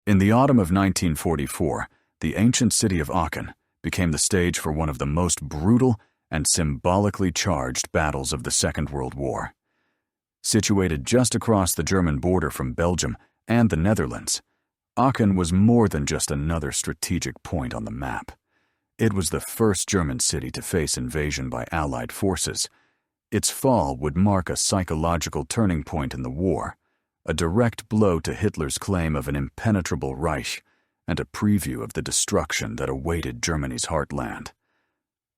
In the autumn of 1944, the ancient city of Aachen became the stage for one of the most brutal and symbolically charged battles of the Second World War. Situated just across the German border from Belgium and the Netherlands, Aachen was more than just another strategic point on the map. It was the first German city to face invasion by Allied forces. Its fall would mark a psychological turning point in the war, a direct blow to Hitler's claim of an impenetrable Reich, and a preview of the destruction that awaited Germany's heartland.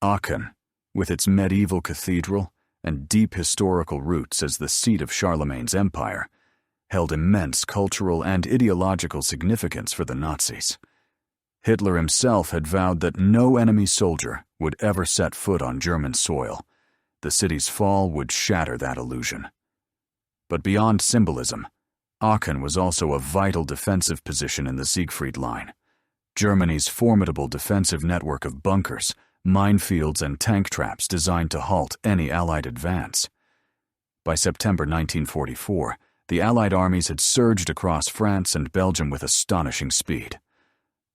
Aachen, with its medieval cathedral and deep historical roots as the seat of Charlemagne's empire, held immense cultural and ideological significance for the Nazis. Hitler himself had vowed that no enemy soldier would ever set foot on German soil. The city's fall would shatter that illusion. But beyond symbolism, Aachen was also a vital defensive position in the Siegfried Line, Germany's formidable defensive network of bunkers, minefields, and tank traps designed to halt any Allied advance. By September 1944, the Allied armies had surged across France and Belgium with astonishing speed.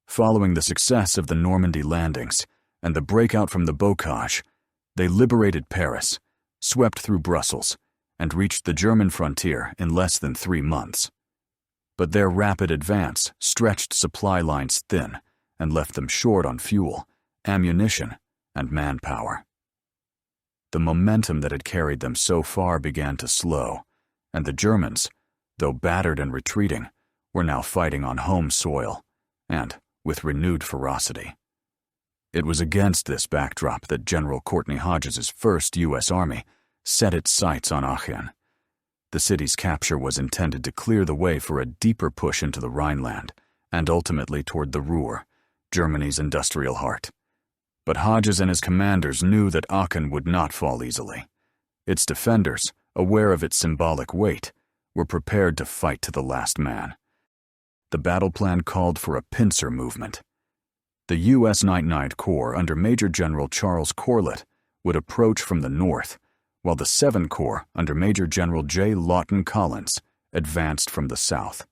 Following the success of the Normandy landings and the breakout from the Bocage, they liberated Paris, swept through Brussels, and reached the German frontier in less than 3 months. But their rapid advance stretched supply lines thin and left them short on fuel, ammunition, and manpower. The momentum that had carried them so far began to slow, and the Germans, though battered and retreating, were now fighting on home soil, and with renewed ferocity. It was against this backdrop that General Courtney Hodges' 1st U.S. Army set its sights on Aachen. The city's capture was intended to clear the way for a deeper push into the Rhineland, and ultimately toward the Ruhr, Germany's industrial heart. But Hodges and his commanders knew that Aachen would not fall easily. Its defenders, aware of its symbolic weight, were prepared to fight to the last man. The battle plan called for a pincer movement. The U.S. 99th Corps under Major General Charles Corlett would approach from the north, while the 7th Corps under Major General J. Lawton Collins advanced from the south.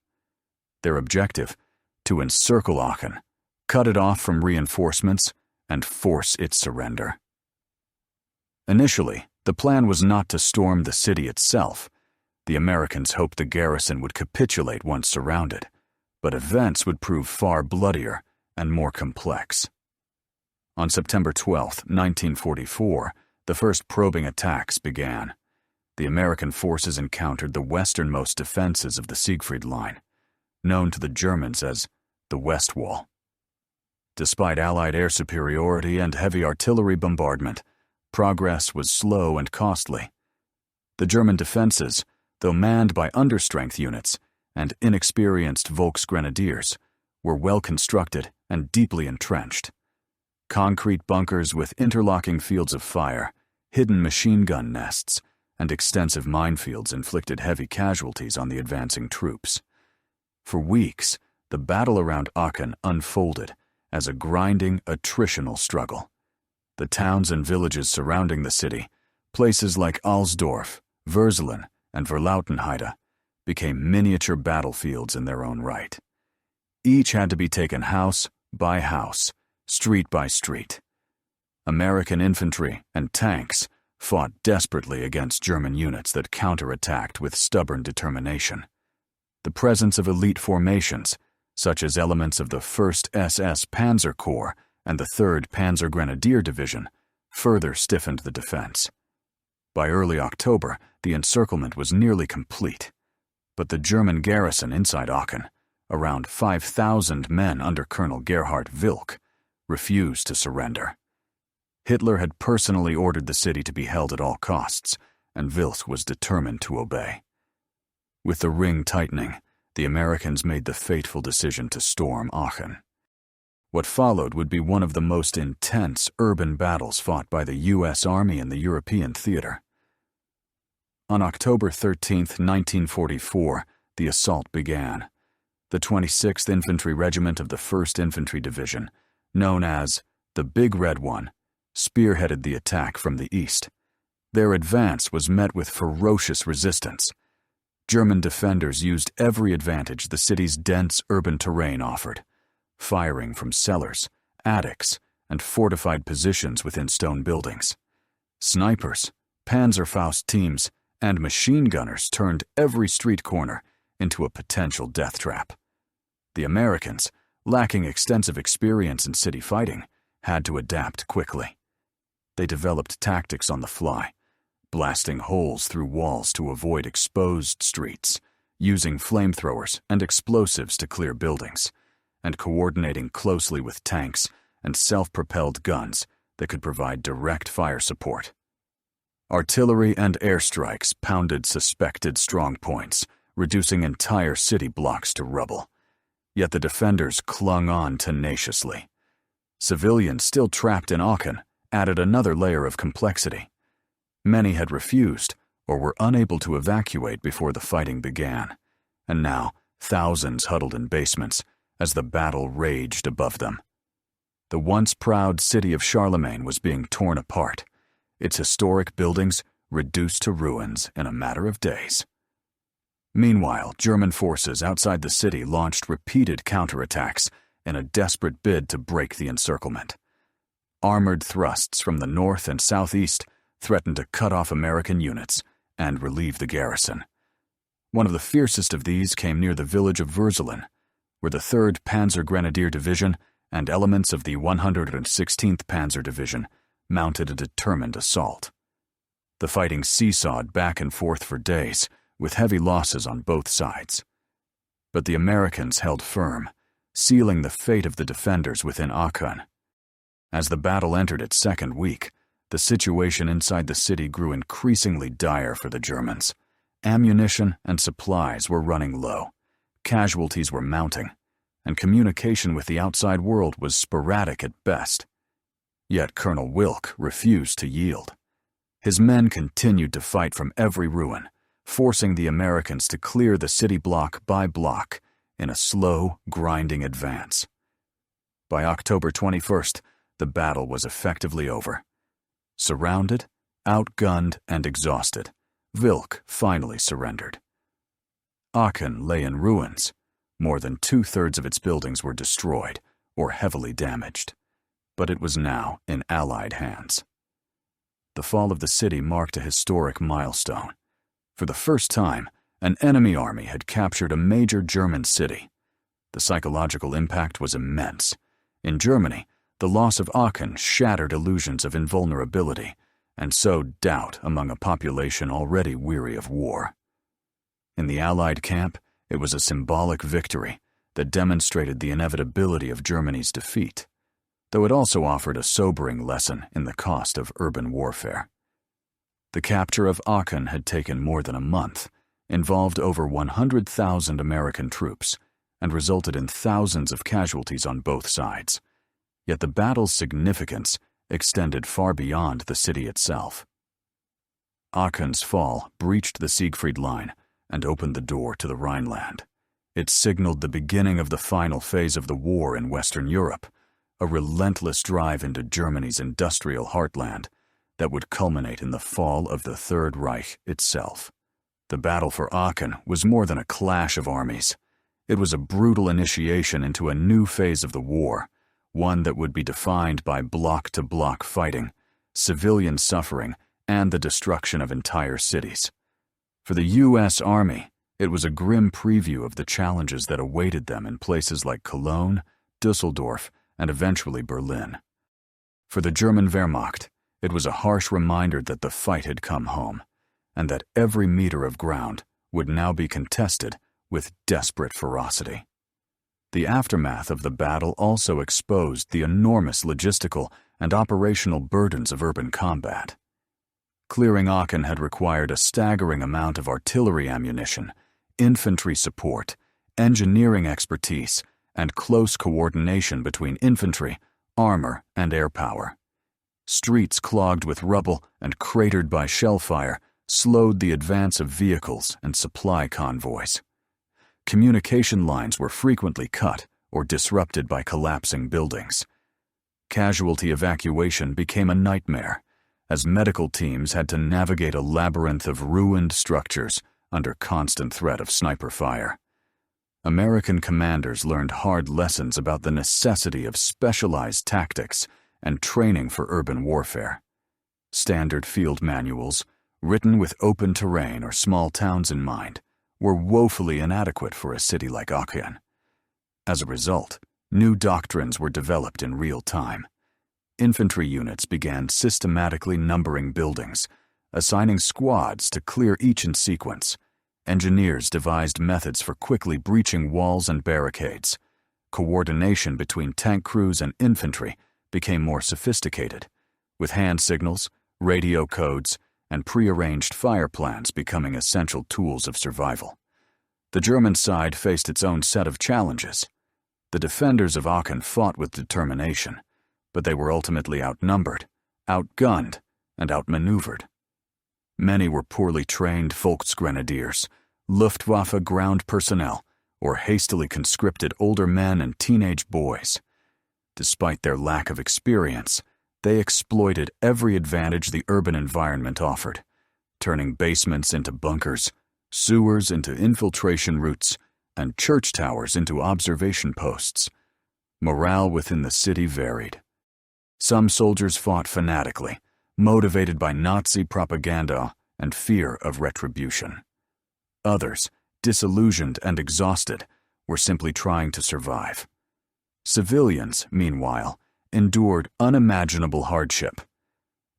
Their objective: to encircle Aachen, cut it off from reinforcements, and force its surrender. Initially, the plan was not to storm the city itself. The Americans hoped the garrison would capitulate once surrounded, but events would prove far bloodier and more complex. On September 12, 1944, the first probing attacks began. The American forces encountered the westernmost defenses of the Siegfried Line, known to the Germans as the West Wall. Despite Allied air superiority and heavy artillery bombardment, progress was slow and costly. The German defenses, though manned by understrength units and inexperienced Volksgrenadiers, were well constructed and deeply entrenched. Concrete bunkers with interlocking fields of fire, hidden machine gun nests, and extensive minefields inflicted heavy casualties on the advancing troops. For weeks, the battle around Aachen unfolded as a grinding, attritional struggle. The towns and villages surrounding the city, places like Alsdorf, Würselen, and Verlautenheide, became miniature battlefields in their own right. Each had to be taken house by house, street by street. American infantry and tanks fought desperately against German units that counterattacked with stubborn determination. The presence of elite formations, such as elements of the 1st SS Panzer Corps and the 3rd Panzer Grenadier Division, further stiffened the defense. By early October, the encirclement was nearly complete, but the German garrison inside Aachen, around 5,000 men under Colonel Gerhard Wilk, refused to surrender. Hitler had personally ordered the city to be held at all costs, and Wilk was determined to obey. With the ring tightening, the Americans made the fateful decision to storm Aachen. What followed would be one of the most intense urban battles fought by the U.S. Army in the European theater. On October 13, 1944, the assault began. The 26th Infantry Regiment of the 1st Infantry Division, known as the Big Red One, spearheaded the attack from the east. Their advance was met with ferocious resistance. German defenders used every advantage the city's dense urban terrain offered, firing from cellars, attics, and fortified positions within stone buildings. Snipers, Panzerfaust teams, and machine gunners turned every street corner into a potential death trap. The Americans, lacking extensive experience in city fighting, had to adapt quickly. They developed tactics on the fly, blasting holes through walls to avoid exposed streets, using flamethrowers and explosives to clear buildings, and coordinating closely with tanks and self-propelled guns that could provide direct fire support. Artillery and airstrikes pounded suspected strong points, reducing entire city blocks to rubble. Yet the defenders clung on tenaciously. Civilians still trapped in Aachen added another layer of complexity. Many had refused or were unable to evacuate before the fighting began, and now thousands huddled in basements as the battle raged above them. The once proud city of Charlemagne was being torn apart, its historic buildings reduced to ruins in a matter of days. Meanwhile, German forces outside the city launched repeated counterattacks in a desperate bid to break the encirclement. Armored thrusts from the north and southeast threatened to cut off American units and relieve the garrison. One of the fiercest of these came near the village of Würselen, where the 3rd Panzer Grenadier Division and elements of the 116th Panzer Division mounted a determined assault. The fighting seesawed back and forth for days, with heavy losses on both sides. But the Americans held firm, sealing the fate of the defenders within Aachen. As the battle entered its second week, the situation inside the city grew increasingly dire for the Germans. Ammunition and supplies were running low, casualties were mounting, and communication with the outside world was sporadic at best. Yet Colonel Wilk refused to yield. His men continued to fight from every ruin, forcing the Americans to clear the city block by block in a slow, grinding advance. By October 21st, the battle was effectively over. Surrounded, outgunned, and exhausted, Wilk finally surrendered. Aachen lay in ruins. More than 2/3 of its buildings were destroyed or heavily damaged, but it was now in Allied hands. The fall of the city marked a historic milestone. For the first time, an enemy army had captured a major German city. The psychological impact was immense. In Germany, the loss of Aachen shattered illusions of invulnerability and sowed doubt among a population already weary of war. In the Allied camp, it was a symbolic victory that demonstrated the inevitability of Germany's defeat, though it also offered a sobering lesson in the cost of urban warfare. The capture of Aachen had taken more than a month, involved over 100,000 American troops, and resulted in thousands of casualties on both sides. Yet the battle's significance extended far beyond the city itself. Aachen's fall breached the Siegfried Line and opened the door to the Rhineland. It signaled the beginning of the final phase of the war in Western Europe, a relentless drive into Germany's industrial heartland that would culminate in the fall of the Third Reich itself. The battle for Aachen was more than a clash of armies. It was a brutal initiation into a new phase of the war, one that would be defined by block-to-block fighting, civilian suffering, and the destruction of entire cities. For the U.S. Army, it was a grim preview of the challenges that awaited them in places like Cologne, Dusseldorf, and eventually Berlin. For the German Wehrmacht, it was a harsh reminder that the fight had come home, and that every meter of ground would now be contested with desperate ferocity. The aftermath of the battle also exposed the enormous logistical and operational burdens of urban combat. Clearing Aachen had required a staggering amount of artillery ammunition, infantry support, engineering expertise, and close coordination between infantry, armor, and air power. Streets clogged with rubble and cratered by shell fire slowed the advance of vehicles and supply convoys. Communication lines were frequently cut or disrupted by collapsing buildings. Casualty evacuation became a nightmare, as medical teams had to navigate a labyrinth of ruined structures under constant threat of sniper fire. American commanders learned hard lessons about the necessity of specialized tactics and training for urban warfare. Standard field manuals, written with open terrain or small towns in mind, were woefully inadequate for a city like Aachen. As a result, new doctrines were developed in real time. Infantry units began systematically numbering buildings, assigning squads to clear each in sequence. Engineers devised methods for quickly breaching walls and barricades. Coordination between tank crews and infantry became more sophisticated, with hand signals, radio codes, and prearranged fire plans becoming essential tools of survival. The German side faced its own set of challenges. The defenders of Aachen fought with determination, but they were ultimately outnumbered, outgunned, and outmaneuvered. Many were poorly trained Volksgrenadiers, Luftwaffe ground personnel, or hastily conscripted older men and teenage boys. Despite their lack of experience, they exploited every advantage the urban environment offered, turning basements into bunkers, sewers into infiltration routes, and church towers into observation posts. Morale within the city varied. Some soldiers fought fanatically, motivated by Nazi propaganda and fear of retribution. Others, disillusioned and exhausted, were simply trying to survive. Civilians, meanwhile, endured unimaginable hardship.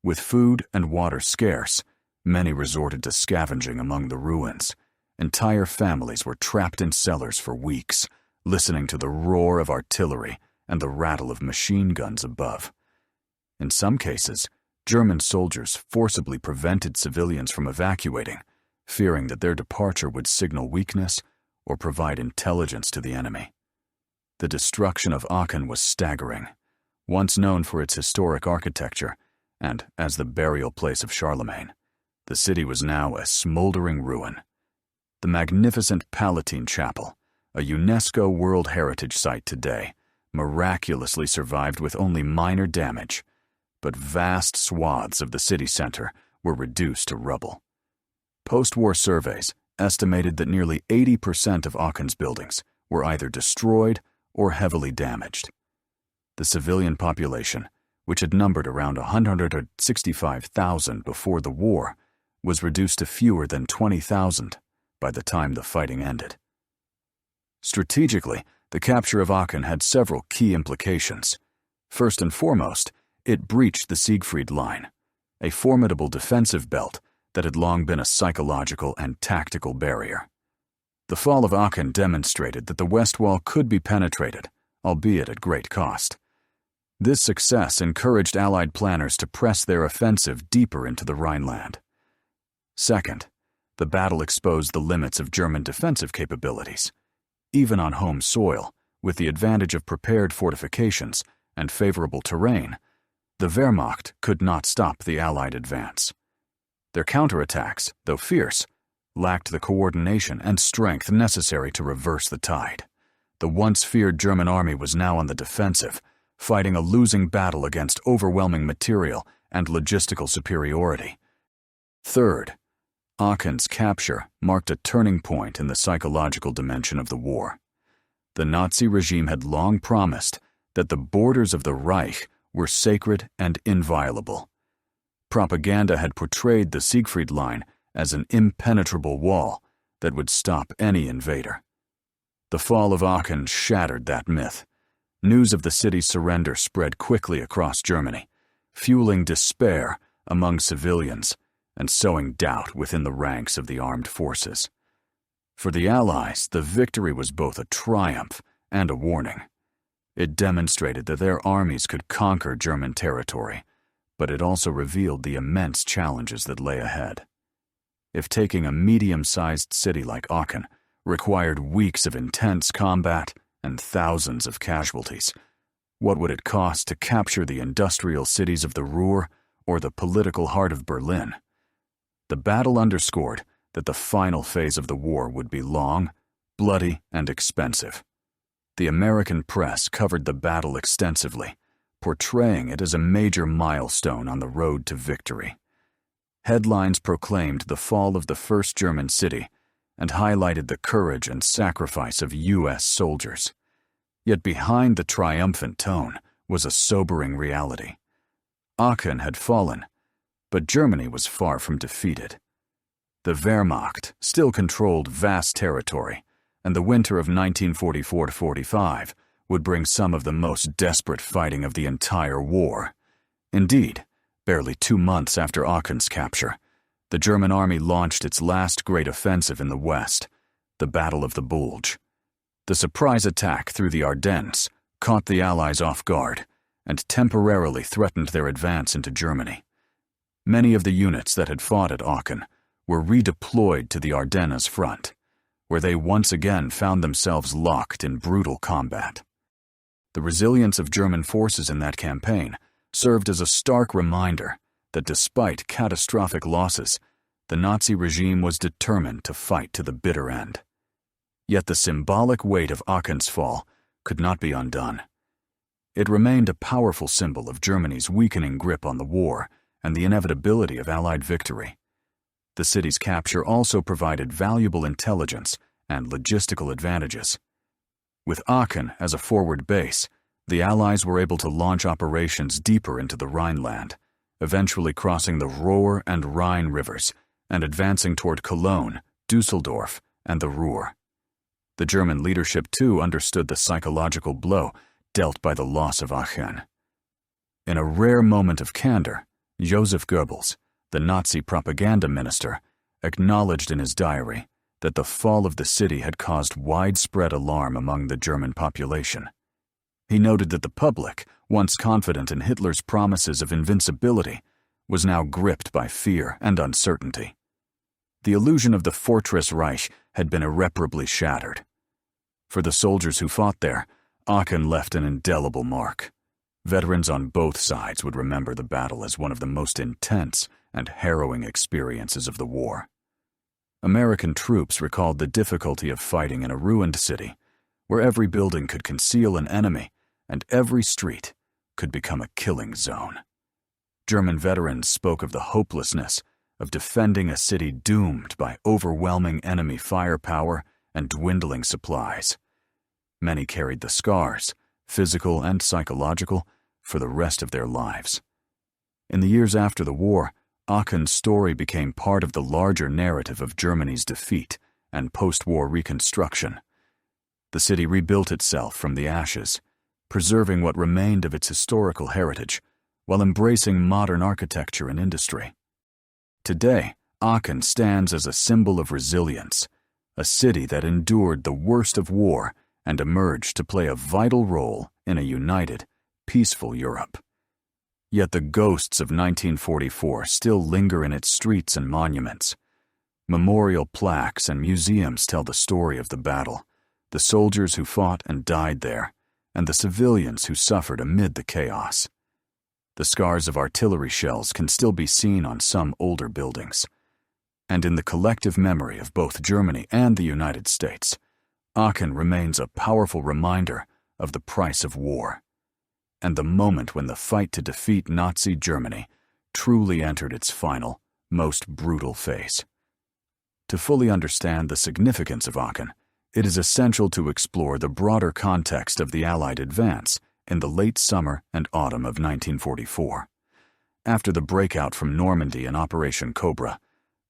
With food and water scarce, many resorted to scavenging among the ruins. Entire families were trapped in cellars for weeks, listening to the roar of artillery and the rattle of machine guns above. In some cases, German soldiers forcibly prevented civilians from evacuating, fearing that their departure would signal weakness or provide intelligence to the enemy. The destruction of Aachen was staggering. Once known for its historic architecture and as the burial place of Charlemagne, the city was now a smoldering ruin. The magnificent Palatine Chapel, a UNESCO World Heritage Site today, miraculously survived with only minor damage, but vast swaths of the city center were reduced to rubble. Post-war surveys estimated that nearly 80% of Aachen's buildings were either destroyed or heavily damaged. The civilian population, which had numbered around 165,000 before the war, was reduced to fewer than 20,000 by the time the fighting ended. Strategically, the capture of Aachen had several key implications. First and foremost, it breached the Siegfried Line, a formidable defensive belt that had long been a psychological and tactical barrier. The fall of Aachen demonstrated that the West Wall could be penetrated, albeit at great cost. This success encouraged Allied planners to press their offensive deeper into the Rhineland. Second, the battle exposed the limits of German defensive capabilities. Even on home soil, with the advantage of prepared fortifications and favorable terrain, the Wehrmacht could not stop the Allied advance. Their counterattacks, though fierce, lacked the coordination and strength necessary to reverse the tide. The once feared German army was now on the defensive, fighting a losing battle against overwhelming material and logistical superiority. Third, Aachen's capture marked a turning point in the psychological dimension of the war. The Nazi regime had long promised that the borders of the Reich were sacred and inviolable. Propaganda had portrayed the Siegfried Line as an impenetrable wall that would stop any invader. The fall of Aachen shattered that myth. News of the city's surrender spread quickly across Germany, fueling despair among civilians and sowing doubt within the ranks of the armed forces. For the Allies, the victory was both a triumph and a warning. It demonstrated that their armies could conquer German territory, but it also revealed the immense challenges that lay ahead. If taking a medium-sized city like Aachen required weeks of intense combat and thousands of casualties, what would it cost to capture the industrial cities of the Ruhr or the political heart of Berlin? The battle underscored that the final phase of the war would be long, bloody, and expensive. The American press covered the battle extensively, portraying it as a major milestone on the road to victory. Headlines proclaimed the fall of the first German city and highlighted the courage and sacrifice of U.S. soldiers. Yet behind the triumphant tone was a sobering reality. Aachen had fallen, but Germany was far from defeated. The Wehrmacht still controlled vast territory, and the winter of 1944-45 would bring some of the most desperate fighting of the entire war. Indeed, barely 2 months after Aachen's capture, the German army launched its last great offensive in the West, the Battle of the Bulge. The surprise attack through the Ardennes caught the Allies off guard and temporarily threatened their advance into Germany. Many of the units that had fought at Aachen were redeployed to the Ardennes front, where they once again found themselves locked in brutal combat. The resilience of German forces in that campaign served as a stark reminder that despite catastrophic losses, the Nazi regime was determined to fight to the bitter end. Yet the symbolic weight of Aachen's fall could not be undone. It remained a powerful symbol of Germany's weakening grip on the war and the inevitability of Allied victory. The city's capture also provided valuable intelligence and logistical advantages. With Aachen as a forward base, the Allies were able to launch operations deeper into the Rhineland, eventually crossing the Rohr and Rhine rivers and advancing toward Cologne, Düsseldorf, and the Ruhr. The German leadership, too, understood the psychological blow dealt by the loss of Aachen. In a rare moment of candor, Joseph Goebbels, the Nazi propaganda minister, acknowledged in his diary that the fall of the city had caused widespread alarm among the German population. He noted that the public, once confident in Hitler's promises of invincibility, was now gripped by fear and uncertainty. The illusion of the Fortress Reich had been irreparably shattered. For the soldiers who fought there, Aachen left an indelible mark. Veterans on both sides would remember the battle as one of the most intense and harrowing experiences of the war. American troops recalled the difficulty of fighting in a ruined city, where every building could conceal an enemy and every street could become a killing zone. German veterans spoke of the hopelessness of defending a city doomed by overwhelming enemy firepower and dwindling supplies. Many carried the scars, physical and psychological, for the rest of their lives. In the years after the war, Aachen's story became part of the larger narrative of Germany's defeat and post-war reconstruction. The city rebuilt itself from the ashes, preserving what remained of its historical heritage, while embracing modern architecture and industry. Today, Aachen stands as a symbol of resilience, a city that endured the worst of war and emerged to play a vital role in a united, peaceful Europe. Yet the ghosts of 1944 still linger in its streets and monuments. Memorial plaques and museums tell the story of the battle, the soldiers who fought and died there, and the civilians who suffered amid the chaos. The scars of artillery shells can still be seen on some older buildings. And in the collective memory of both Germany and the United States, Aachen remains a powerful reminder of the price of war, and the moment when the fight to defeat Nazi Germany truly entered its final, most brutal phase. To fully understand the significance of Aachen, it is essential to explore the broader context of the Allied advance in the late summer and autumn of 1944. After the breakout from Normandy and Operation Cobra,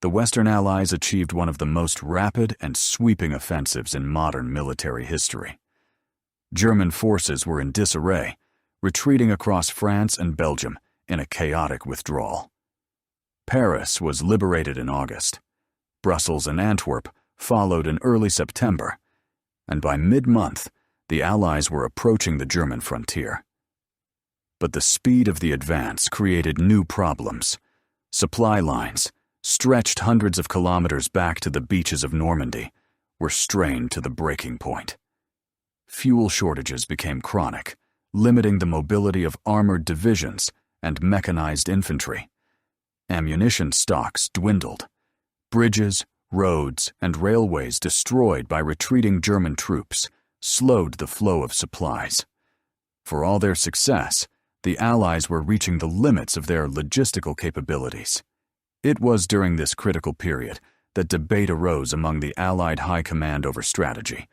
the Western Allies achieved one of the most rapid and sweeping offensives in modern military history. German forces were in disarray, retreating across France and Belgium in a chaotic withdrawal. Paris was liberated in August. Brussels and Antwerp followed in early September, and by mid-month, the Allies were approaching the German frontier. But the speed of the advance created new problems. Supply lines, stretched hundreds of kilometers back to the beaches of Normandy, were strained to the breaking point. Fuel shortages became chronic, limiting the mobility of armored divisions and mechanized infantry. Ammunition stocks dwindled. Bridges, roads, and railways destroyed by retreating German troops slowed the flow of supplies. For all their success, the Allies were reaching the limits of their logistical capabilities. It was during this critical period that debate arose among the Allied High Command over strategy.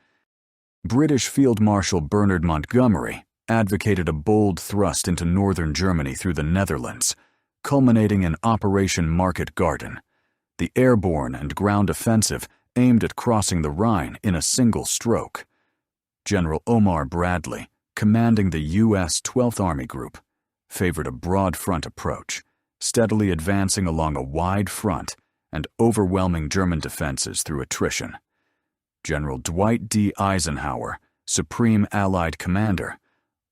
British Field Marshal Bernard Montgomery advocated a bold thrust into northern Germany through the Netherlands, culminating in Operation Market Garden, the airborne and ground offensive aimed at crossing the Rhine in a single stroke. General Omar Bradley, commanding the U.S. 12th Army Group, favored a broad front approach, steadily advancing along a wide front and overwhelming German defenses through attrition. General Dwight D. Eisenhower, Supreme Allied Commander,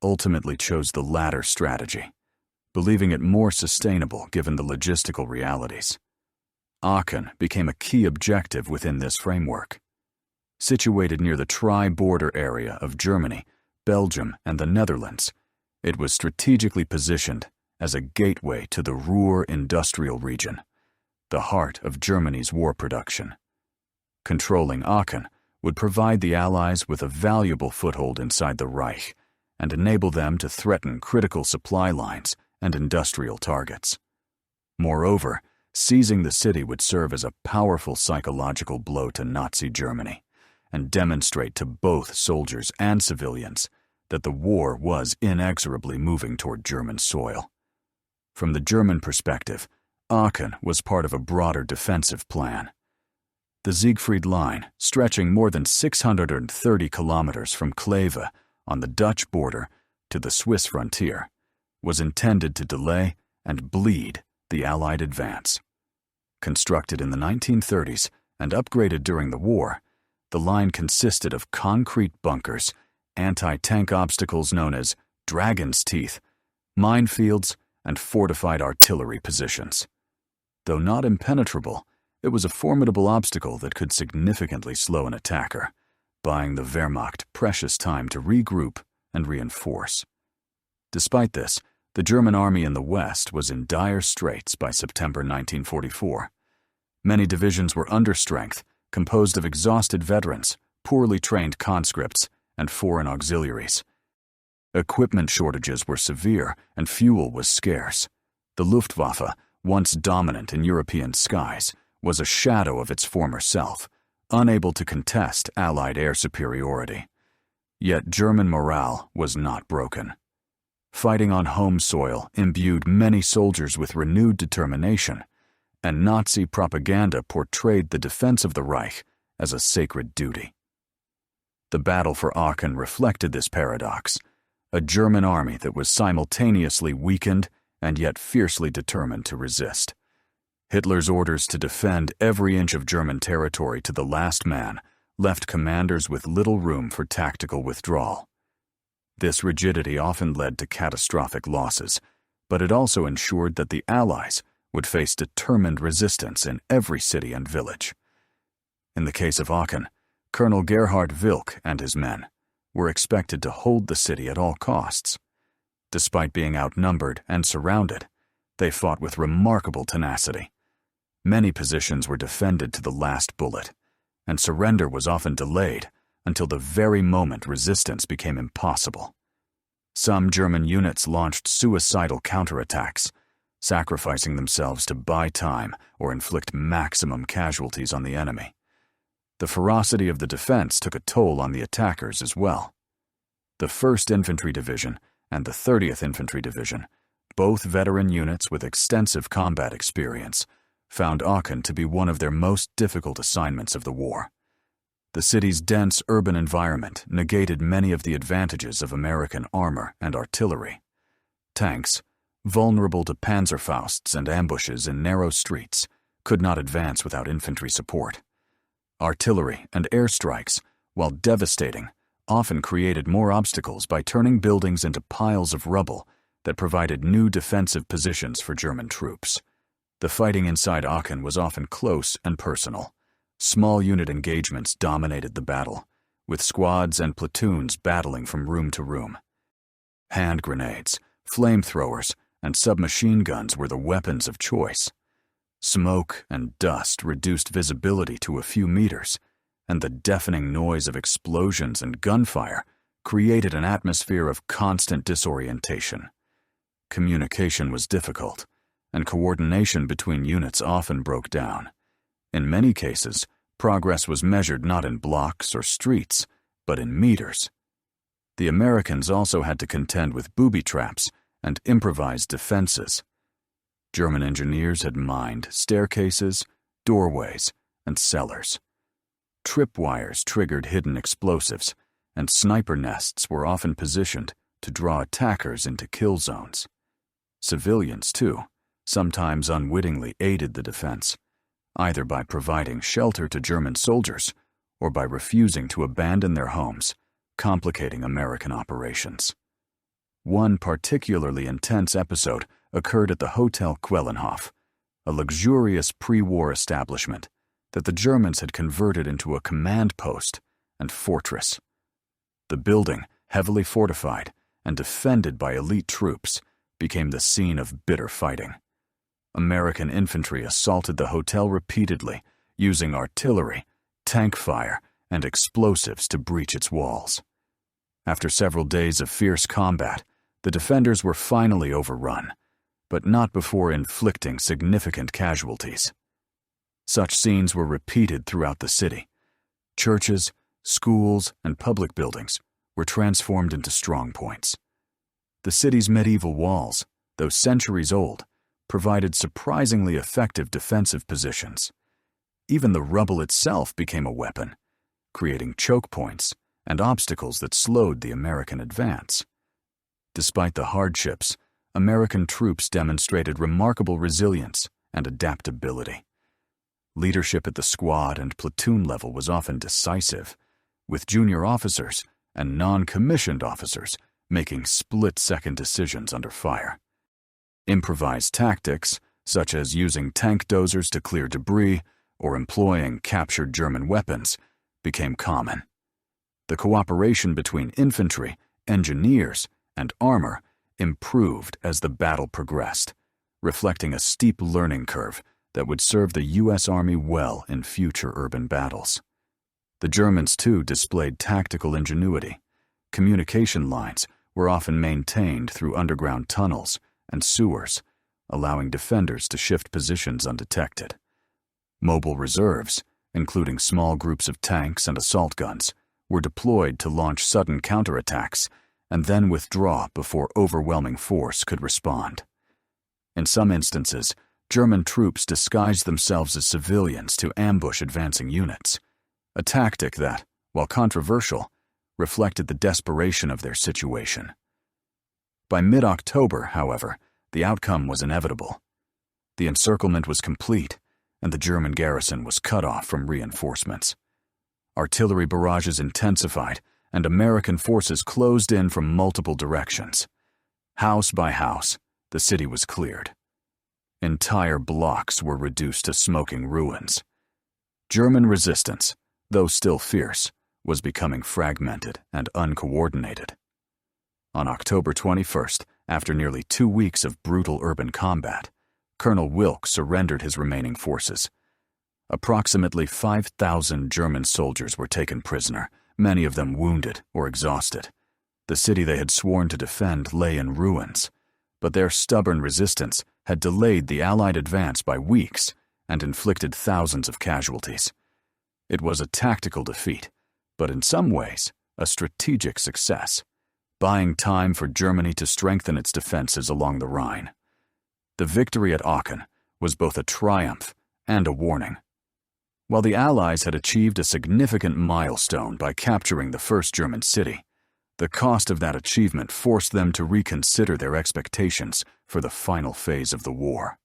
ultimately chose the latter strategy, believing it more sustainable given the logistical realities. Aachen became a key objective within this framework. Situated near the tri-border area of Germany, Belgium, and the Netherlands, it was strategically positioned as a gateway to the Ruhr industrial region, the heart of Germany's war production. Controlling Aachen would provide the Allies with a valuable foothold inside the Reich and enable them to threaten critical supply lines and industrial targets. Moreover, seizing the city would serve as a powerful psychological blow to Nazi Germany and demonstrate to both soldiers and civilians that the war was inexorably moving toward German soil. From the German perspective, Aachen was part of a broader defensive plan. The Siegfried Line, stretching more than 630 kilometers from Kleve on the Dutch border to the Swiss frontier, was intended to delay and bleed the Allied advance. Constructed in the 1930s and upgraded during the war, the line consisted of concrete bunkers, anti-tank obstacles known as Dragon's Teeth, minefields, and fortified artillery positions. Though not impenetrable, it was a formidable obstacle that could significantly slow an attacker, buying the Wehrmacht precious time to regroup and reinforce. Despite this, the German army in the West was in dire straits by September 1944. Many divisions were understrength, composed of exhausted veterans, poorly trained conscripts, and foreign auxiliaries. Equipment shortages were severe and fuel was scarce. The Luftwaffe, once dominant in European skies, was a shadow of its former self, unable to contest Allied air superiority. Yet German morale was not broken. Fighting on home soil imbued many soldiers with renewed determination, and Nazi propaganda portrayed the defense of the Reich as a sacred duty. The battle for Aachen reflected this paradox, a German army that was simultaneously weakened and yet fiercely determined to resist. Hitler's orders to defend every inch of German territory to the last man left commanders with little room for tactical withdrawal. This rigidity often led to catastrophic losses, but it also ensured that the Allies would face determined resistance in every city and village. In the case of Aachen, Colonel Gerhard Wilk and his men were expected to hold the city at all costs. Despite being outnumbered and surrounded, they fought with remarkable tenacity. Many positions were defended to the last bullet, and surrender was often delayed until the very moment resistance became impossible. Some German units launched suicidal counterattacks, sacrificing themselves to buy time or inflict maximum casualties on the enemy. The ferocity of the defense took a toll on the attackers as well. The 1st Infantry Division and the 30th Infantry Division, both veteran units with extensive combat experience, found Aachen to be one of their most difficult assignments of the war. The city's dense urban environment negated many of the advantages of American armor and artillery. Tanks, vulnerable to Panzerfausts and ambushes in narrow streets, could not advance without infantry support. Artillery and airstrikes, while devastating, often created more obstacles by turning buildings into piles of rubble that provided new defensive positions for German troops. The fighting inside Aachen was often close and personal. Small unit engagements dominated the battle, with squads and platoons battling from room to room. Hand grenades, flamethrowers, and submachine guns were the weapons of choice. Smoke and dust reduced visibility to a few meters, and the deafening noise of explosions and gunfire created an atmosphere of constant disorientation. Communication was difficult, and coordination between units often broke down. In many cases, progress was measured not in blocks or streets, but in meters. The Americans also had to contend with booby traps and improvised defenses. German engineers had mined staircases, doorways, and cellars. Tripwires triggered hidden explosives, and sniper nests were often positioned to draw attackers into kill zones. Civilians, too, sometimes unwittingly aided the defense, either by providing shelter to German soldiers or by refusing to abandon their homes, complicating American operations. One particularly intense episode occurred at the Hotel Quellenhof, a luxurious pre-war establishment that the Germans had converted into a command post and fortress. The building, heavily fortified and defended by elite troops, became the scene of bitter fighting. American infantry assaulted the hotel repeatedly, using artillery, tank fire, and explosives to breach its walls. After several days of fierce combat, the defenders were finally overrun, but not before inflicting significant casualties. Such scenes were repeated throughout the city. Churches, schools, and public buildings were transformed into strong points. The city's medieval walls, though centuries old, provided surprisingly effective defensive positions. Even the rubble itself became a weapon, creating choke points and obstacles that slowed the American advance. Despite the hardships, American troops demonstrated remarkable resilience and adaptability. Leadership at the squad and platoon level was often decisive, with junior officers and non-commissioned officers making split-second decisions under fire. Improvised tactics, such as using tank dozers to clear debris or employing captured German weapons, became common. The cooperation between infantry, engineers, and armor improved as the battle progressed, reflecting a steep learning curve that would serve the U.S. Army well in future urban battles. The Germans, too, displayed tactical ingenuity. Communication lines were often maintained through underground tunnels and sewers, allowing defenders to shift positions undetected. Mobile reserves, including small groups of tanks and assault guns, were deployed to launch sudden counterattacks and then withdraw before overwhelming force could respond. In some instances, German troops disguised themselves as civilians to ambush advancing units, a tactic that, while controversial, reflected the desperation of their situation. By mid-October, however, the outcome was inevitable. The encirclement was complete, and the German garrison was cut off from reinforcements. Artillery barrages intensified, and American forces closed in from multiple directions. House by house, the city was cleared. Entire blocks were reduced to smoking ruins. German resistance, though still fierce, was becoming fragmented and uncoordinated. On October 21st, after nearly 2 weeks of brutal urban combat, Colonel Wilk surrendered his remaining forces. Approximately 5,000 German soldiers were taken prisoner, many of them wounded or exhausted. The city they had sworn to defend lay in ruins, but their stubborn resistance had delayed the Allied advance by weeks and inflicted thousands of casualties. It was a tactical defeat, but in some ways, a strategic success, buying time for Germany to strengthen its defenses along the Rhine. The victory at Aachen was both a triumph and a warning. While the Allies had achieved a significant milestone by capturing the first German city, the cost of that achievement forced them to reconsider their expectations for the final phase of the war.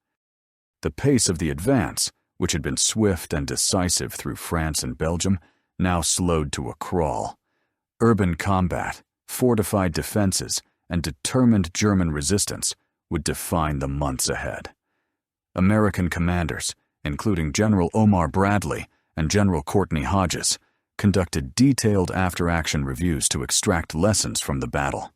The pace of the advance, which had been swift and decisive through France and Belgium, now slowed to a crawl. Urban combat, fortified defenses, and determined German resistance would define the months ahead. American commanders, including General Omar Bradley and General Courtney Hodges, conducted detailed after-action reviews to extract lessons from the battle.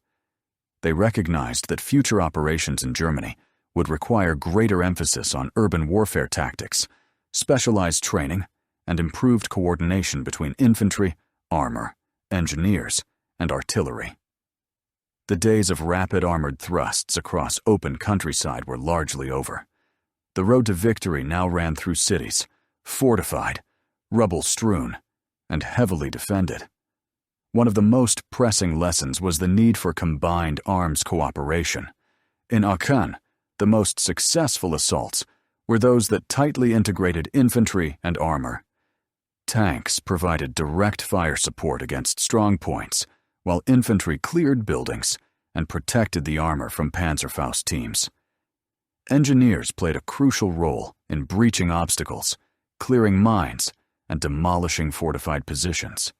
They recognized that future operations in Germany would require greater emphasis on urban warfare tactics, specialized training, and improved coordination between infantry, armor, engineers, and artillery. The days of rapid armored thrusts across open countryside were largely over. The road to victory now ran through cities, fortified, rubble-strewn, and heavily defended. One of the most pressing lessons was the need for combined arms cooperation. In Aachen, the most successful assaults were those that tightly integrated infantry and armor. Tanks provided direct fire support against strong points, while infantry cleared buildings and protected the armor from Panzerfaust teams. Engineers played a crucial role in breaching obstacles, clearing mines, and demolishing fortified positions.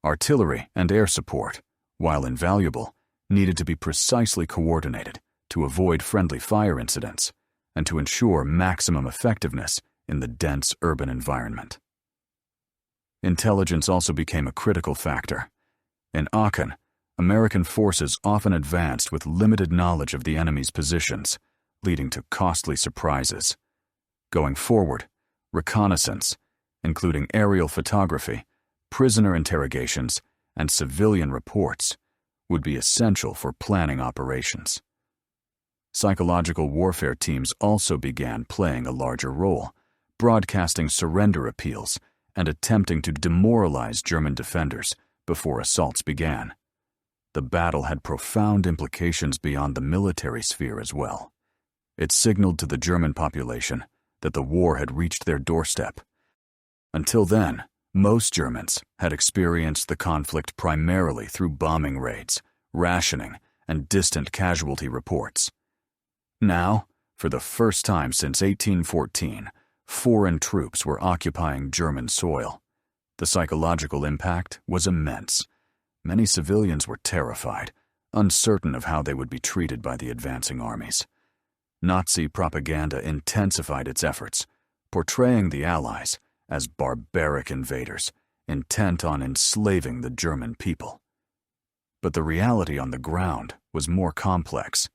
Artillery and air support, while invaluable, needed to be precisely coordinated to avoid friendly fire incidents and to ensure maximum effectiveness in the dense urban environment. Intelligence also became a critical factor. In Aachen, American forces often advanced with limited knowledge of the enemy's positions, leading to costly surprises. Going forward, reconnaissance, including aerial photography, prisoner interrogations, and civilian reports, would be essential for planning operations. Psychological warfare teams also began playing a larger role, broadcasting surrender appeals and attempting to demoralize German defenders before assaults began. The battle had profound implications beyond the military sphere as well. It signaled to the German population that the war had reached their doorstep. Until then, most Germans had experienced the conflict primarily through bombing raids, rationing, and distant casualty reports. Now, for the first time since 1814, foreign troops were occupying German soil. The psychological impact was immense. Many civilians were terrified, uncertain of how they would be treated by the advancing armies. Nazi propaganda intensified its efforts, portraying the Allies as barbaric invaders, intent on enslaving the German people. But the reality on the ground was more complex.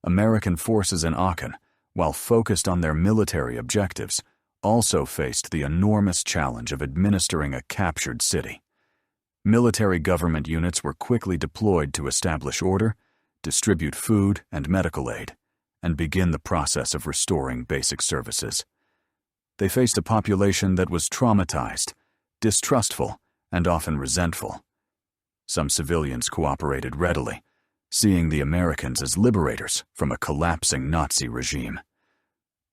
American forces in Aachen, while focused on their military objectives, also faced the enormous challenge of administering a captured city. Military government units were quickly deployed to establish order, distribute food and medical aid, and begin the process of restoring basic services. They faced a population that was traumatized, distrustful, and often resentful. Some civilians cooperated readily, seeing the Americans as liberators from a collapsing Nazi regime.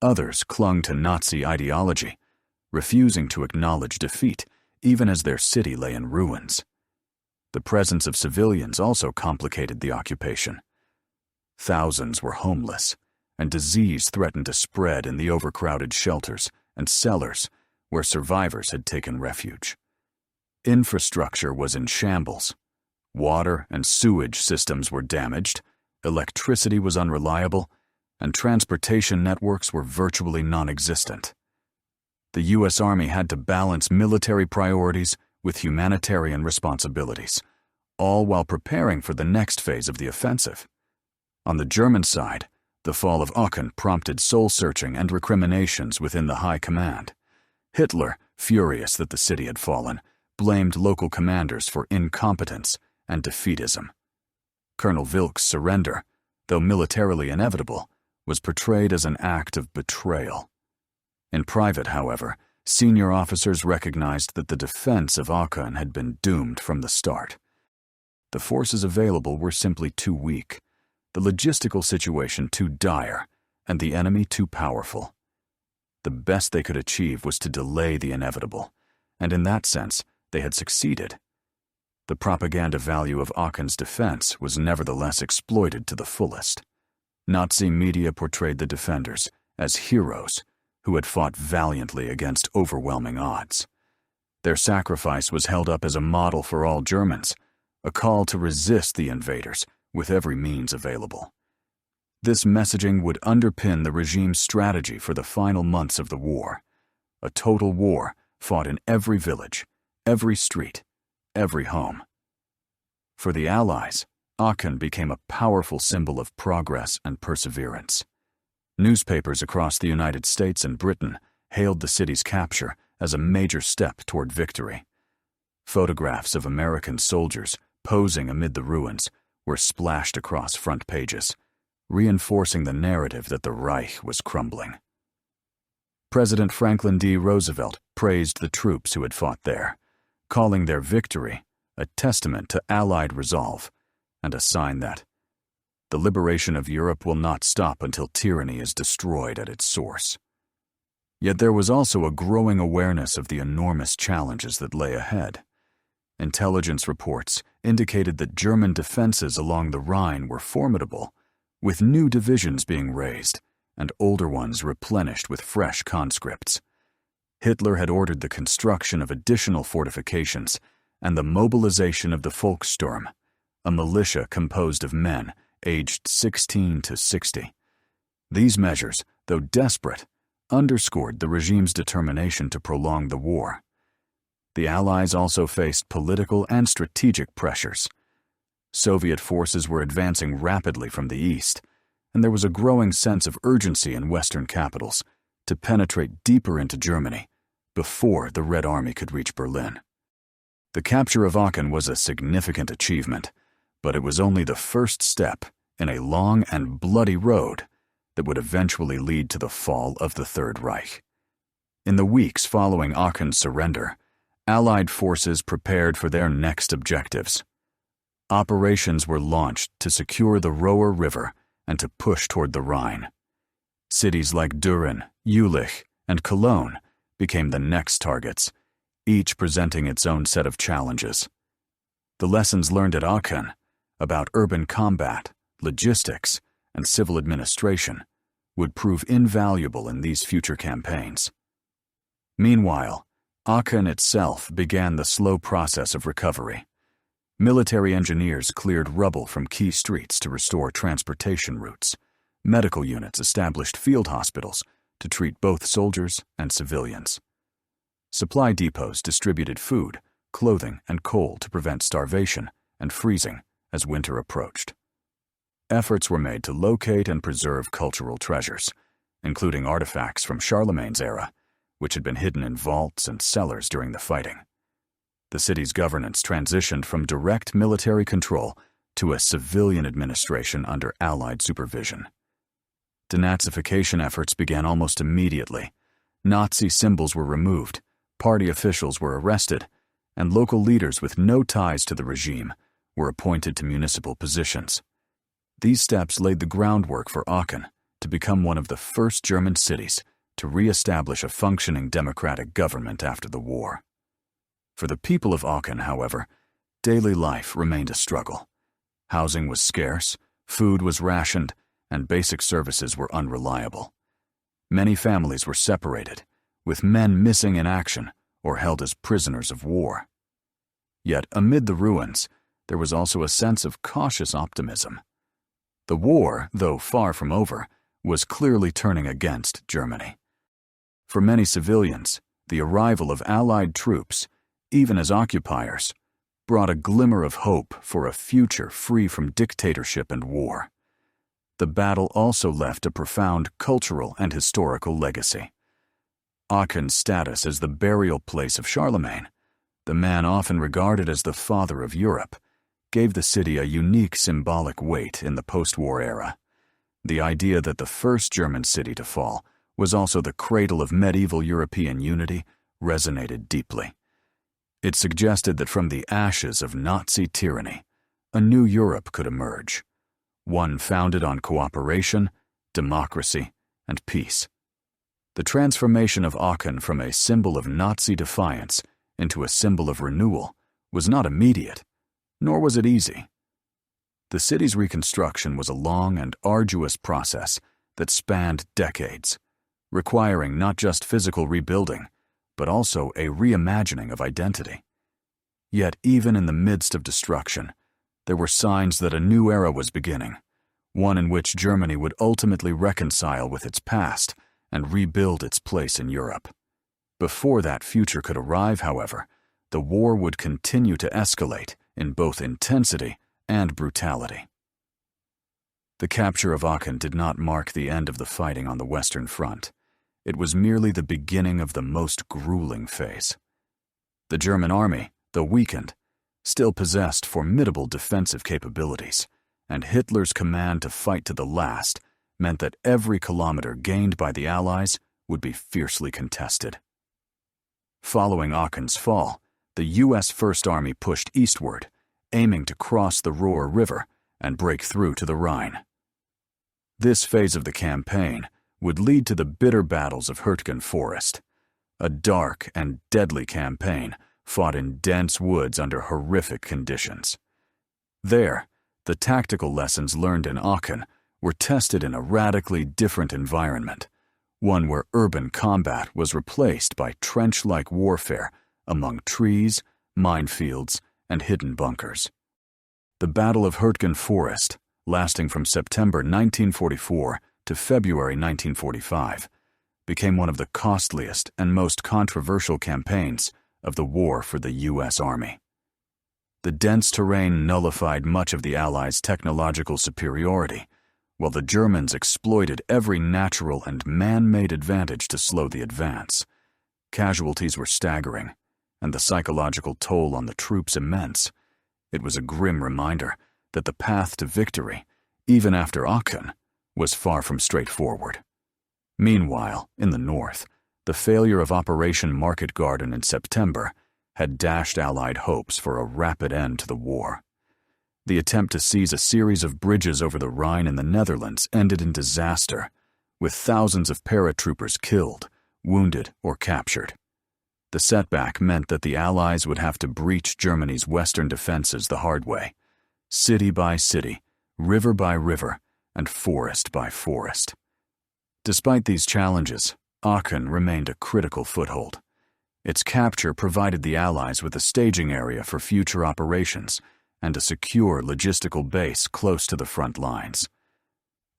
Others clung to Nazi ideology, refusing to acknowledge defeat even as their city lay in ruins. The presence of civilians also complicated the occupation. Thousands were homeless, and disease threatened to spread in the overcrowded shelters and cellars where survivors had taken refuge. Infrastructure was in shambles. Water and sewage systems were damaged, electricity was unreliable, and transportation networks were virtually non-existent. The U.S. Army had to balance military priorities with humanitarian responsibilities, all while preparing for the next phase of the offensive. On the German side, the fall of Aachen prompted soul-searching and recriminations within the high command. Hitler, furious that the city had fallen, blamed local commanders for incompetence and defeatism. Colonel Wilk's surrender, though militarily inevitable, was portrayed as an act of betrayal. In private, however, senior officers recognized that the defense of Aachen had been doomed from the start. The forces available were simply too weak, the logistical situation too dire, and the enemy too powerful. The best they could achieve was to delay the inevitable, and in that sense, they had succeeded. The propaganda value of Aachen's defense was nevertheless exploited to the fullest. Nazi media portrayed the defenders as heroes who had fought valiantly against overwhelming odds. Their sacrifice was held up as a model for all Germans, a call to resist the invaders with every means available. This messaging would underpin the regime's strategy for the final months of the war, a total war fought in every village, every street, every home. For the Allies, Aachen became a powerful symbol of progress and perseverance. Newspapers across the United States and Britain hailed the city's capture as a major step toward victory. Photographs of American soldiers posing amid the ruins were splashed across front pages, reinforcing the narrative that the Reich was crumbling. President Franklin D. Roosevelt praised the troops who had fought there, calling their victory a testament to Allied resolve and a sign that the liberation of Europe will not stop until tyranny is destroyed at its source. Yet there was also a growing awareness of the enormous challenges that lay ahead. Intelligence reports indicated that German defenses along the Rhine were formidable, with new divisions being raised and older ones replenished with fresh conscripts. Hitler had ordered the construction of additional fortifications and the mobilization of the Volkssturm, a militia composed of men aged 16 to 60. These measures, though desperate, underscored the regime's determination to prolong the war. The Allies also faced political and strategic pressures. Soviet forces were advancing rapidly from the east, and there was a growing sense of urgency in Western capitals to penetrate deeper into Germany before the Red Army could reach Berlin. The capture of Aachen was a significant achievement, but it was only the first step in a long and bloody road that would eventually lead to the fall of the Third Reich. In the weeks following Aachen's surrender, Allied forces prepared for their next objectives. Operations were launched to secure the Roer River and to push toward the Rhine. Cities like Düren, Jülich, and Cologne became the next targets, each presenting its own set of challenges. The lessons learned at Aachen about urban combat, logistics, and civil administration would prove invaluable in these future campaigns. Meanwhile, Aachen itself began the slow process of recovery. Military engineers cleared rubble from key streets to restore transportation routes. Medical units established field hospitals to treat both soldiers and civilians. Supply depots distributed food, clothing, and coal to prevent starvation and freezing as winter approached. Efforts were made to locate and preserve cultural treasures, including artifacts from Charlemagne's era, which had been hidden in vaults and cellars during the fighting. The city's governance transitioned from direct military control to a civilian administration under Allied supervision. Denazification efforts began almost immediately. Nazi symbols were removed, party officials were arrested, and local leaders with no ties to the regime were appointed to municipal positions. These steps laid the groundwork for Aachen to become one of the first German cities to re-establish a functioning democratic government after the war. For the people of Aachen, however, daily life remained a struggle. Housing was scarce, food was rationed, and basic services were unreliable. Many families were separated, with men missing in action or held as prisoners of war. Yet amid the ruins, there was also a sense of cautious optimism. The war, though far from over, was clearly turning against Germany. For many civilians, the arrival of Allied troops, even as occupiers, brought a glimmer of hope for a future free from dictatorship and war. The battle also left a profound cultural and historical legacy. Aachen's status as the burial place of Charlemagne, the man often regarded as the father of Europe, gave the city a unique symbolic weight in the post-war era. The idea that the first German city to fall was also the cradle of medieval European unity resonated deeply. It suggested that from the ashes of Nazi tyranny, a new Europe could emerge, one founded on cooperation, democracy, and peace. The transformation of Aachen from a symbol of Nazi defiance into a symbol of renewal was not immediate, nor was it easy. The city's reconstruction was a long and arduous process that spanned decades, requiring not just physical rebuilding, but also a reimagining of identity. Yet even in the midst of destruction, there were signs that a new era was beginning, one in which Germany would ultimately reconcile with its past and rebuild its place in Europe. Before that future could arrive, however, the war would continue to escalate in both intensity and brutality. The capture of Aachen did not mark the end of the fighting on the Western Front. It was merely the beginning of the most grueling phase. The German army, though weakened, still possessed formidable defensive capabilities, and Hitler's command to fight to the last meant that every kilometer gained by the Allies would be fiercely contested. Following Aachen's fall, the U.S. First Army pushed eastward, aiming to cross the Ruhr River and break through to the Rhine. This phase of the campaign would lead to the bitter battles of Hürtgen Forest, a dark and deadly campaign fought in dense woods under horrific conditions. There, the tactical lessons learned in Aachen were tested in a radically different environment, one where urban combat was replaced by trench-like warfare among trees, minefields, and hidden bunkers. The Battle of Hürtgen Forest, lasting from September 1944 to February 1945, became one of the costliest and most controversial campaigns of the war for the U.S. Army. The dense terrain nullified much of the Allies' technological superiority, while the Germans exploited every natural and man-made advantage to slow the advance. Casualties were staggering, and the psychological toll on the troops immense. It was a grim reminder that the path to victory, even after Aachen, was far from straightforward. Meanwhile, in the north, the failure of Operation Market Garden in September had dashed Allied hopes for a rapid end to the war. The attempt to seize a series of bridges over the Rhine in the Netherlands ended in disaster, with thousands of paratroopers killed, wounded, or captured. The setback meant that the Allies would have to breach Germany's western defenses the hard way, city by city, river by river, and forest by forest. Despite these challenges, Aachen remained a critical foothold. Its capture provided the Allies with a staging area for future operations and a secure logistical base close to the front lines.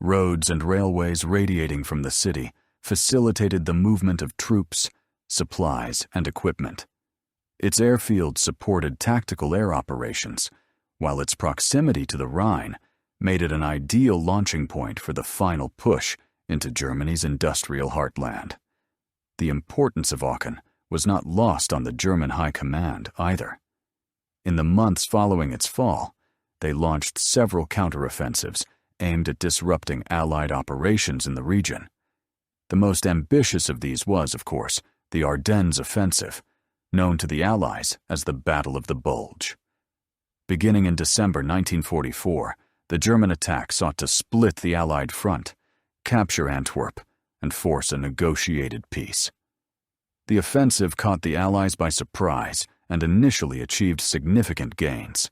Roads and railways radiating from the city facilitated the movement of troops, supplies, and equipment. Its airfield supported tactical air operations, while its proximity to the Rhine made it an ideal launching point for the final push into Germany's industrial heartland. The importance of Aachen was not lost on the German High Command either. In the months following its fall, they launched several counteroffensives aimed at disrupting Allied operations in the region. The most ambitious of these was, of course, the Ardennes offensive, known to the Allies as the Battle of the Bulge. Beginning in December 1944, the German attack sought to split the Allied front, capture Antwerp, and force a negotiated peace. The offensive caught the Allies by surprise and initially achieved significant gains.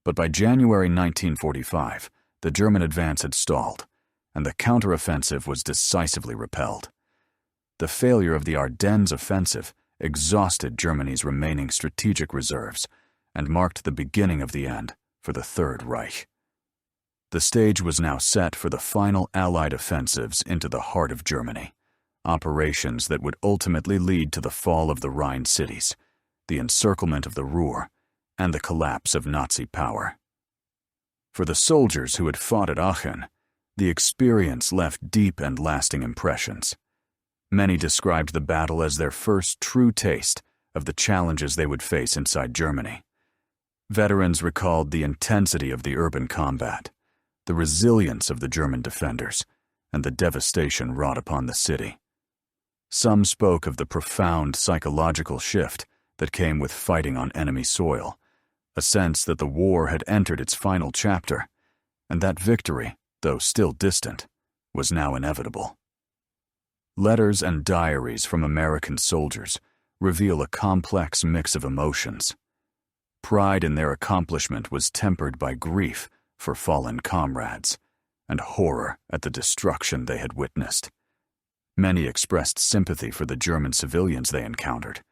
But by January 1945, the German advance had stalled, and the counteroffensive was decisively repelled. The failure of the Ardennes offensive exhausted Germany's remaining strategic reserves and marked the beginning of the end for the Third Reich. The stage was now set for the final Allied offensives into the heart of Germany, operations that would ultimately lead to the fall of the Rhine cities, the encirclement of the Ruhr, and the collapse of Nazi power. For the soldiers who had fought at Aachen, the experience left deep and lasting impressions. Many described the battle as their first true taste of the challenges they would face inside Germany. Veterans recalled the intensity of the urban combat, the resilience of the German defenders, and the devastation wrought upon the city. Some spoke of the profound psychological shift that came with fighting on enemy soil, a sense that the war had entered its final chapter, and that victory, though still distant, was now inevitable. Letters and diaries from American soldiers reveal a complex mix of emotions. Pride in their accomplishment was tempered by grief for fallen comrades, and horror at the destruction they had witnessed. Many expressed sympathy for the German civilians they encountered,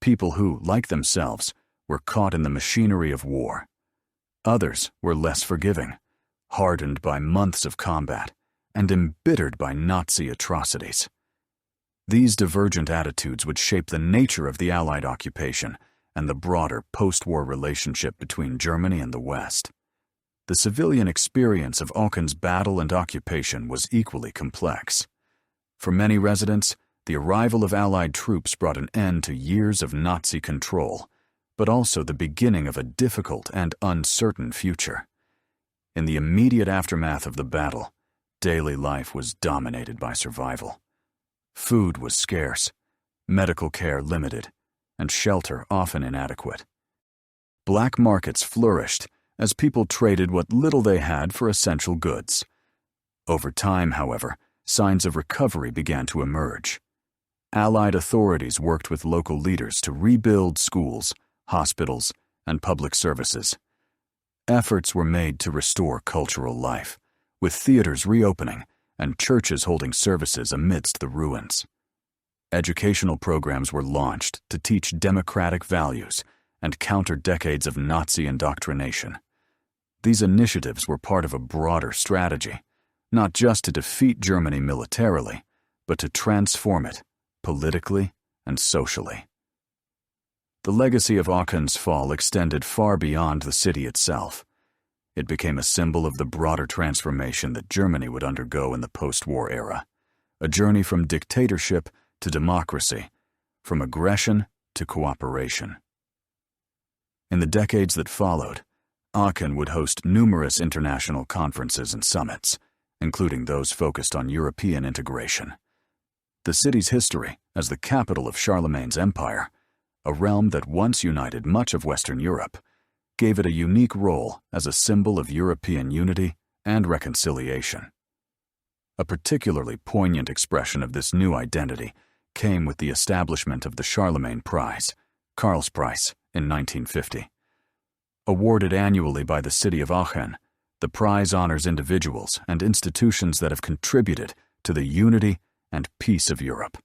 people who, like themselves, were caught in the machinery of war. Others were less forgiving, hardened by months of combat, and embittered by Nazi atrocities. These divergent attitudes would shape the nature of the Allied occupation and the broader post-war relationship between Germany and the West. The civilian experience of Aachen's battle and occupation was equally complex. For many residents, the arrival of Allied troops brought an end to years of Nazi control, but also the beginning of a difficult and uncertain future. In the immediate aftermath of the battle, daily life was dominated by survival. Food was scarce, medical care limited, and shelter often inadequate. Black markets flourished as people traded what little they had for essential goods. Over time, however, signs of recovery began to emerge. Allied authorities worked with local leaders to rebuild schools, hospitals, and public services. Efforts were made to restore cultural life, with theaters reopening and churches holding services amidst the ruins. Educational programs were launched to teach democratic values and counter decades of Nazi indoctrination. These initiatives were part of a broader strategy, not just to defeat Germany militarily, but to transform it politically and socially. The legacy of Aachen's fall extended far beyond the city itself. It became a symbol of the broader transformation that Germany would undergo in the post-war era, a journey from dictatorship to democracy, from aggression to cooperation. In the decades that followed, Aachen would host numerous international conferences and summits, including those focused on European integration. The city's history as the capital of Charlemagne's empire, a realm that once united much of Western Europe, gave it a unique role as a symbol of European unity and reconciliation. A particularly poignant expression of this new identity came with the establishment of the Charlemagne Prize, Karlspreis, in 1950. Awarded annually by the city of Aachen, the prize honors individuals and institutions that have contributed to the unity and peace of Europe.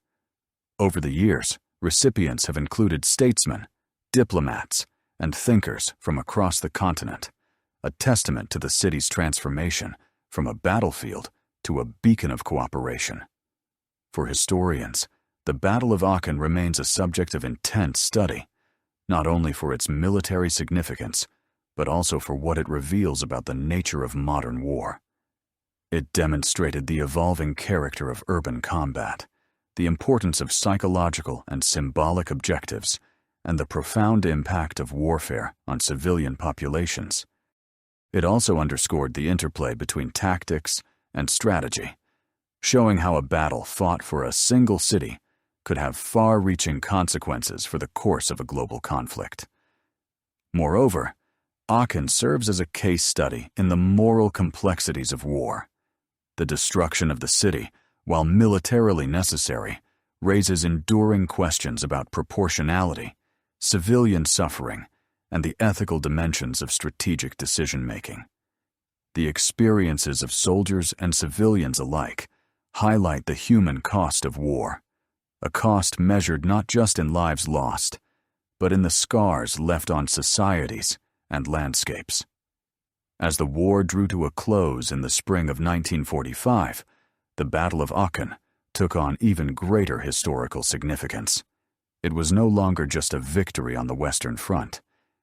Over the years, recipients have included statesmen, diplomats, and thinkers from across the continent, a testament to the city's transformation from a battlefield to a beacon of cooperation. For historians, the Battle of Aachen remains a subject of intense study, not only for its military significance, but also for what it reveals about the nature of modern war. It demonstrated the evolving character of urban combat, the importance of psychological and symbolic objectives, and the profound impact of warfare on civilian populations. It also underscored the interplay between tactics and strategy, showing how a battle fought for a single city could have far-reaching consequences for the course of a global conflict. Moreover, Aachen serves as a case study in the moral complexities of war. The destruction of the city, while militarily necessary, raises enduring questions about proportionality, civilian suffering, and the ethical dimensions of strategic decision-making. The experiences of soldiers and civilians alike highlight the human cost of war, a cost measured not just in lives lost, but in the scars left on societies and landscapes. As the war drew to a close in the spring of 1945, the Battle of Aachen took on even greater historical significance. It was no longer just a victory on the Western Front.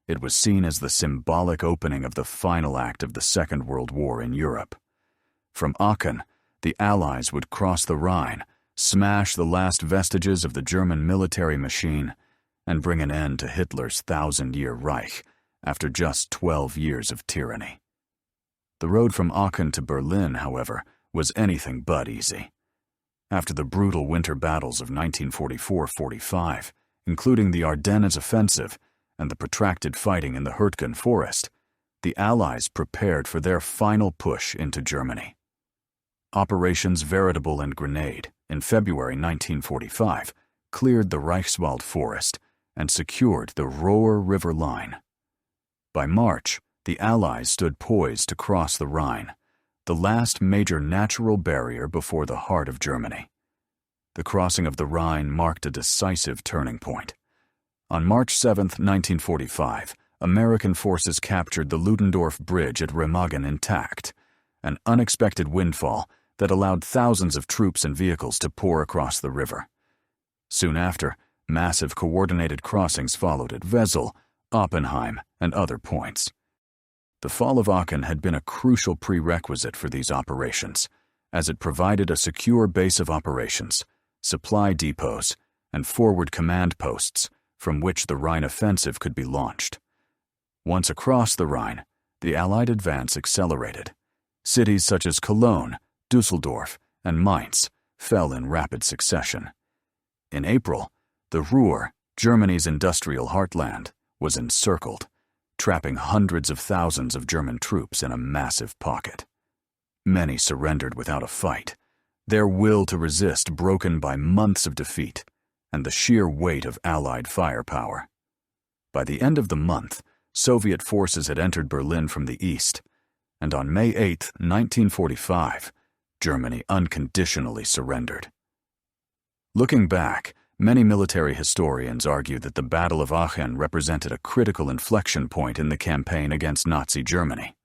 It was seen as the symbolic opening of the final act of the Second World War in Europe. From Aachen, the Allies would cross the Rhine, smash the last vestiges of the German military machine, and bring an end to Hitler's 1,000-year Reich after just 12 years of tyranny. The road from Aachen to Berlin, however, was anything but easy. After the brutal winter battles of 1944-45, including the Ardennes offensive and the protracted fighting in the Hürtgen forest, the Allies prepared for their final push into Germany. Operations Veritable and Grenade, in February 1945, cleared the Reichswald forest and secured the Rohr River line. By March, the Allies stood poised to cross the Rhine, the last major natural barrier before the heart of Germany. The crossing of the Rhine marked a decisive turning point. On March 7, 1945, American forces captured the Ludendorff Bridge at Remagen intact, an unexpected windfall that allowed thousands of troops and vehicles to pour across the river. Soon after, massive coordinated crossings followed at Wesel, Oppenheim, and other points. The fall of Aachen had been a crucial prerequisite for these operations, as it provided a secure base of operations, supply depots, and forward command posts from which the Rhine offensive could be launched. Once across the Rhine, the Allied advance accelerated. Cities such as Cologne, Düsseldorf, and Mainz fell in rapid succession. In April, the Ruhr, Germany's industrial heartland, was encircled, trapping hundreds of thousands of German troops in a massive pocket. Many surrendered without a fight, their will to resist broken by months of defeat and the sheer weight of Allied firepower. By the end of the month, Soviet forces had entered Berlin from the east, and on May 8, 1945, Germany unconditionally surrendered. Looking back, many military historians argue that the Battle of Aachen represented a critical inflection point in the campaign against Nazi Germany.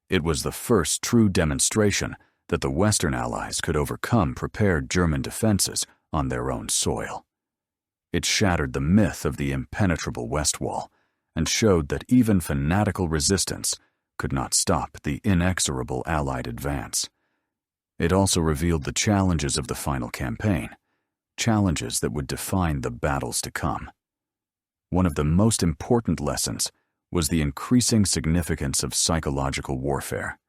It was the first true demonstration that the Western Allies could overcome prepared German defenses on their own soil. It shattered the myth of the impenetrable West Wall and showed that even fanatical resistance could not stop the inexorable Allied advance. It also revealed the challenges of the final campaign, challenges that would define the battles to come. One of the most important lessons was the increasing significance of psychological warfare.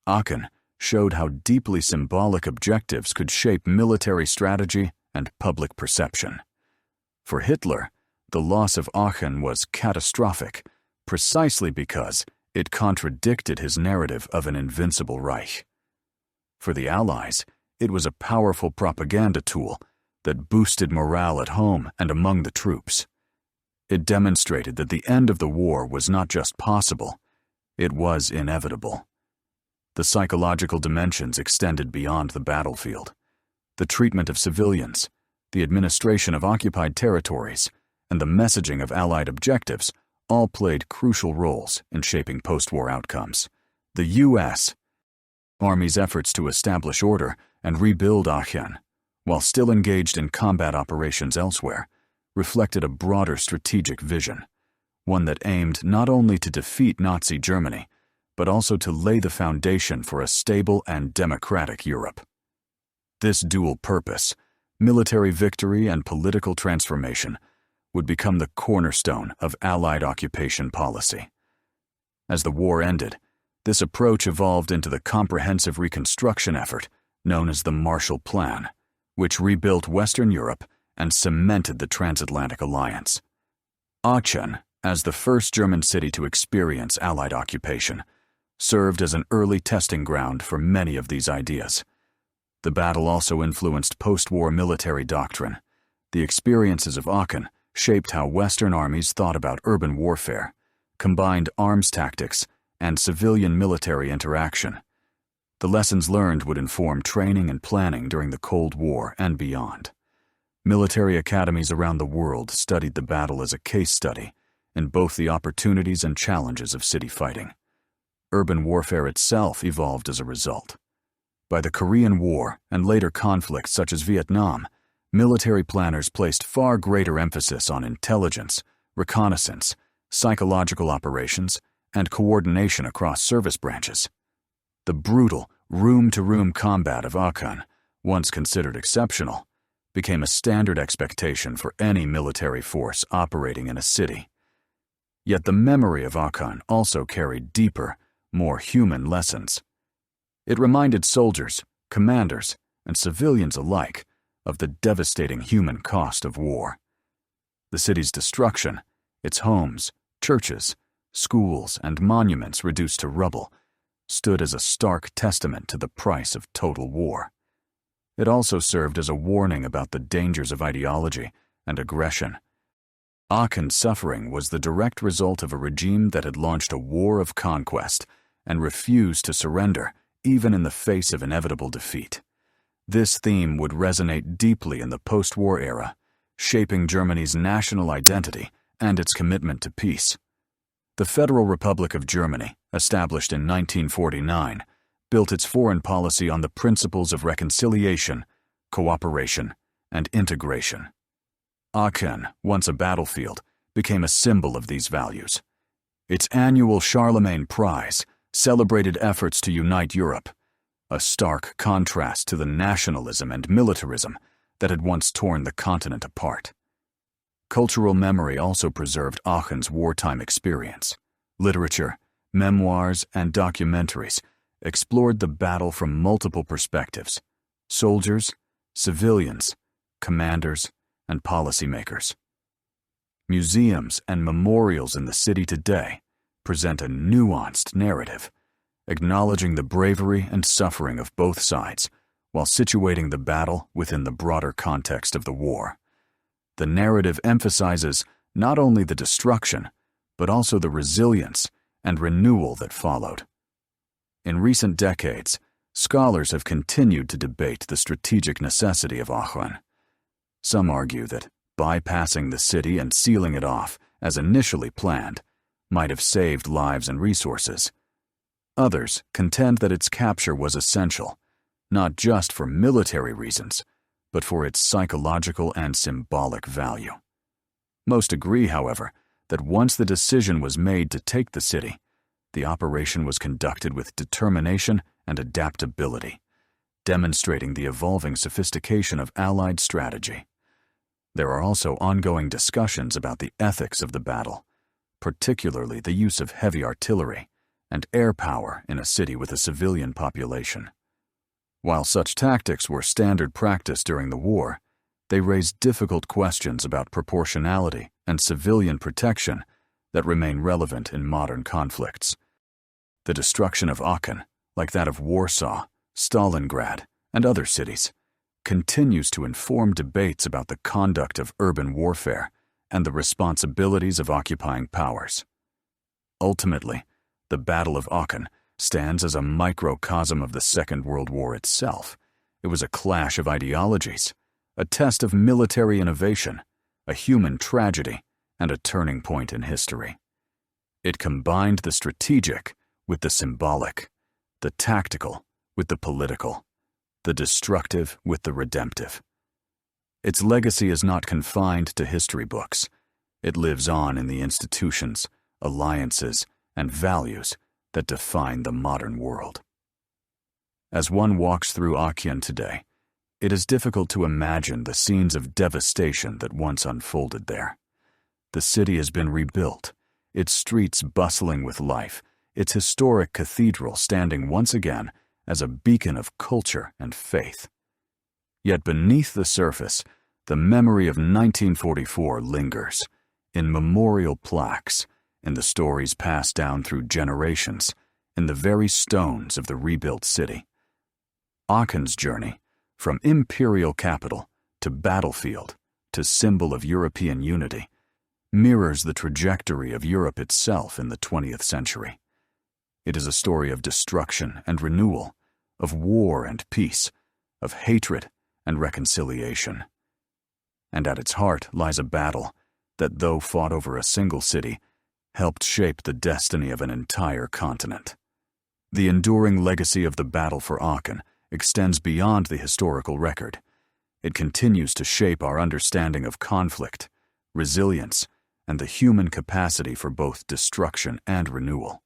Aachen showed how deeply symbolic objectives could shape military strategy and public perception. For Hitler, the loss of Aachen was catastrophic precisely because it contradicted his narrative of an invincible Reich. For the Allies, it was a powerful propaganda tool that boosted morale at home and among the troops. It demonstrated that the end of the war was not just possible, it was inevitable. The psychological dimensions extended beyond the battlefield. The treatment of civilians, the administration of occupied territories, and the messaging of Allied objectives all played crucial roles in shaping post-war outcomes. The U.S. Army's efforts to establish order and rebuild Aachen, while still engaged in combat operations elsewhere, reflected a broader strategic vision, one that aimed not only to defeat Nazi Germany, but also to lay the foundation for a stable and democratic Europe. This dual purpose, military victory and political transformation, would become the cornerstone of Allied occupation policy. As the war ended, this approach evolved into the comprehensive reconstruction effort known as the Marshall Plan, which rebuilt Western Europe and cemented the transatlantic alliance. Aachen, as the first German city to experience Allied occupation, served as an early testing ground for many of these ideas. The battle also influenced post-war military doctrine. The experiences of Aachen shaped how Western armies thought about urban warfare, combined arms tactics, and civilian military interaction. The lessons learned would inform training and planning during the Cold War and beyond. Military academies around the world studied the battle as a case study in both the opportunities and challenges of city fighting. Urban warfare itself evolved as a result. By the Korean War and later conflicts such as Vietnam, military planners placed far greater emphasis on intelligence, reconnaissance, psychological operations, and coordination across service branches. The brutal, room-to-room combat of Aachen, once considered exceptional, became a standard expectation for any military force operating in a city. Yet the memory of Aachen also carried deeper, more human lessons. It reminded soldiers, commanders, and civilians alike of the devastating human cost of war. The city's destruction, its homes, churches, schools, and monuments reduced to rubble, stood as a stark testament to the price of total war. It also served as a warning about the dangers of ideology and aggression. Aachen's suffering was the direct result of a regime that had launched a war of conquest and refused to surrender, even in the face of inevitable defeat. This theme would resonate deeply in the post-war era, shaping Germany's national identity and its commitment to peace. The Federal Republic of Germany, established in 1949, built its foreign policy on the principles of reconciliation, cooperation, and integration. Aachen, once a battlefield, became a symbol of these values. Its annual Charlemagne Prize celebrated efforts to unite Europe, a stark contrast to the nationalism and militarism that had once torn the continent apart. Cultural memory also preserved Aachen's wartime experience. Literature, memoirs, and documentaries explored the battle from multiple perspectives: soldiers, civilians, commanders, and policymakers. Museums and memorials in the city today present a nuanced narrative, acknowledging the bravery and suffering of both sides while situating the battle within the broader context of the war. The narrative emphasizes not only the destruction, but also the resilience and renewal that followed. In recent decades, scholars have continued to debate the strategic necessity of Aachen. Some argue that bypassing the city and sealing it off, as initially planned, might have saved lives and resources. Others contend that its capture was essential, not just for military reasons, but for its psychological and symbolic value. Most agree, however, that once the decision was made to take the city, the operation was conducted with determination and adaptability, demonstrating the evolving sophistication of Allied strategy. There are also ongoing discussions about the ethics of the battle, particularly the use of heavy artillery and air power in a city with a civilian population. While such tactics were standard practice during the war, they raised difficult questions about proportionality and civilian protection that remain relevant in modern conflicts. The destruction of Aachen, like that of Warsaw, Stalingrad, and other cities, continues to inform debates about the conduct of urban warfare and the responsibilities of occupying powers. Ultimately, the Battle of Aachen stands as a microcosm of the Second World War itself. It was a clash of ideologies, a test of military innovation, a human tragedy, and a turning point in history. It combined the strategic with the symbolic, the tactical with the political, the destructive with the redemptive. Its legacy is not confined to history books. It lives on in the institutions, alliances, and values that define the modern world. As one walks through Aachen today, it is difficult to imagine the scenes of devastation that once unfolded there. The city has been rebuilt, its streets bustling with life, its historic cathedral standing once again as a beacon of culture and faith. Yet beneath the surface, the memory of 1944 lingers, in memorial plaques, in the stories passed down through generations, in the very stones of the rebuilt city. Aachen's journey, from imperial capital to battlefield to symbol of European unity, mirrors the trajectory of Europe itself in the 20th century. It is a story of destruction and renewal, of war and peace, of hatred and reconciliation. And at its heart lies a battle that, though fought over a single city, helped shape the destiny of an entire continent. The enduring legacy of the battle for Aachen extends beyond the historical record. It continues to shape our understanding of conflict, resilience, and the human capacity for both destruction and renewal.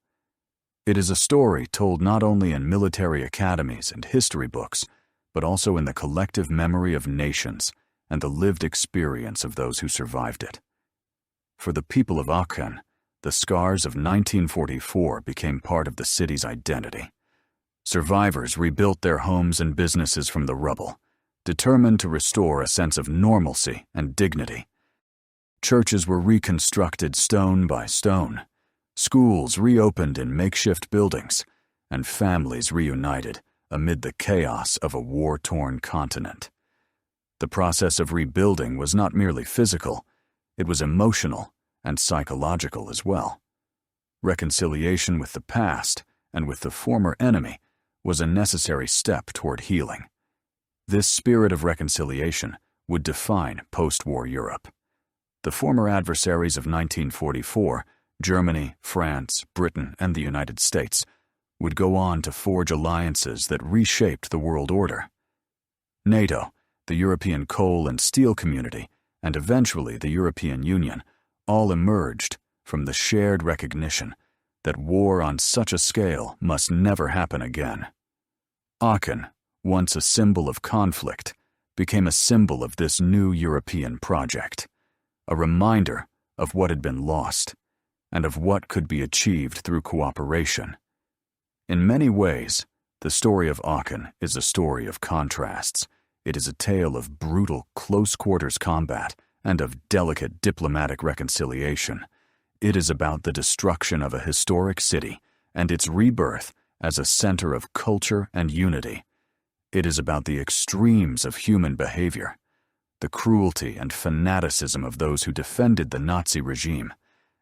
It is a story told not only in military academies and history books, but also in the collective memory of nations and the lived experience of those who survived it. For the people of Aachen, the scars of 1944 became part of the city's identity. Survivors rebuilt their homes and businesses from the rubble, determined to restore a sense of normalcy and dignity. Churches were reconstructed stone by stone, schools reopened in makeshift buildings, and families reunited amid the chaos of a war-torn continent. The process of rebuilding was not merely physical, it was emotional and psychological as well. Reconciliation with the past and with the former enemy was a necessary step toward healing. This spirit of reconciliation would define post-war Europe. The former adversaries of 1944, Germany, France, Britain, and the United States, would go on to forge alliances that reshaped the world order. NATO, the European Coal and Steel Community, and eventually the European Union, all emerged from the shared recognition that war on such a scale must never happen again. Aachen, once a symbol of conflict, became a symbol of this new European project, a reminder of what had been lost and of what could be achieved through cooperation. In many ways, the story of Aachen is a story of contrasts, It is a tale of brutal close-quarters combat and of delicate diplomatic reconciliation. It is about the destruction of a historic city and its rebirth as a center of culture and unity. It is about the extremes of human behavior, the cruelty and fanaticism of those who defended the Nazi regime,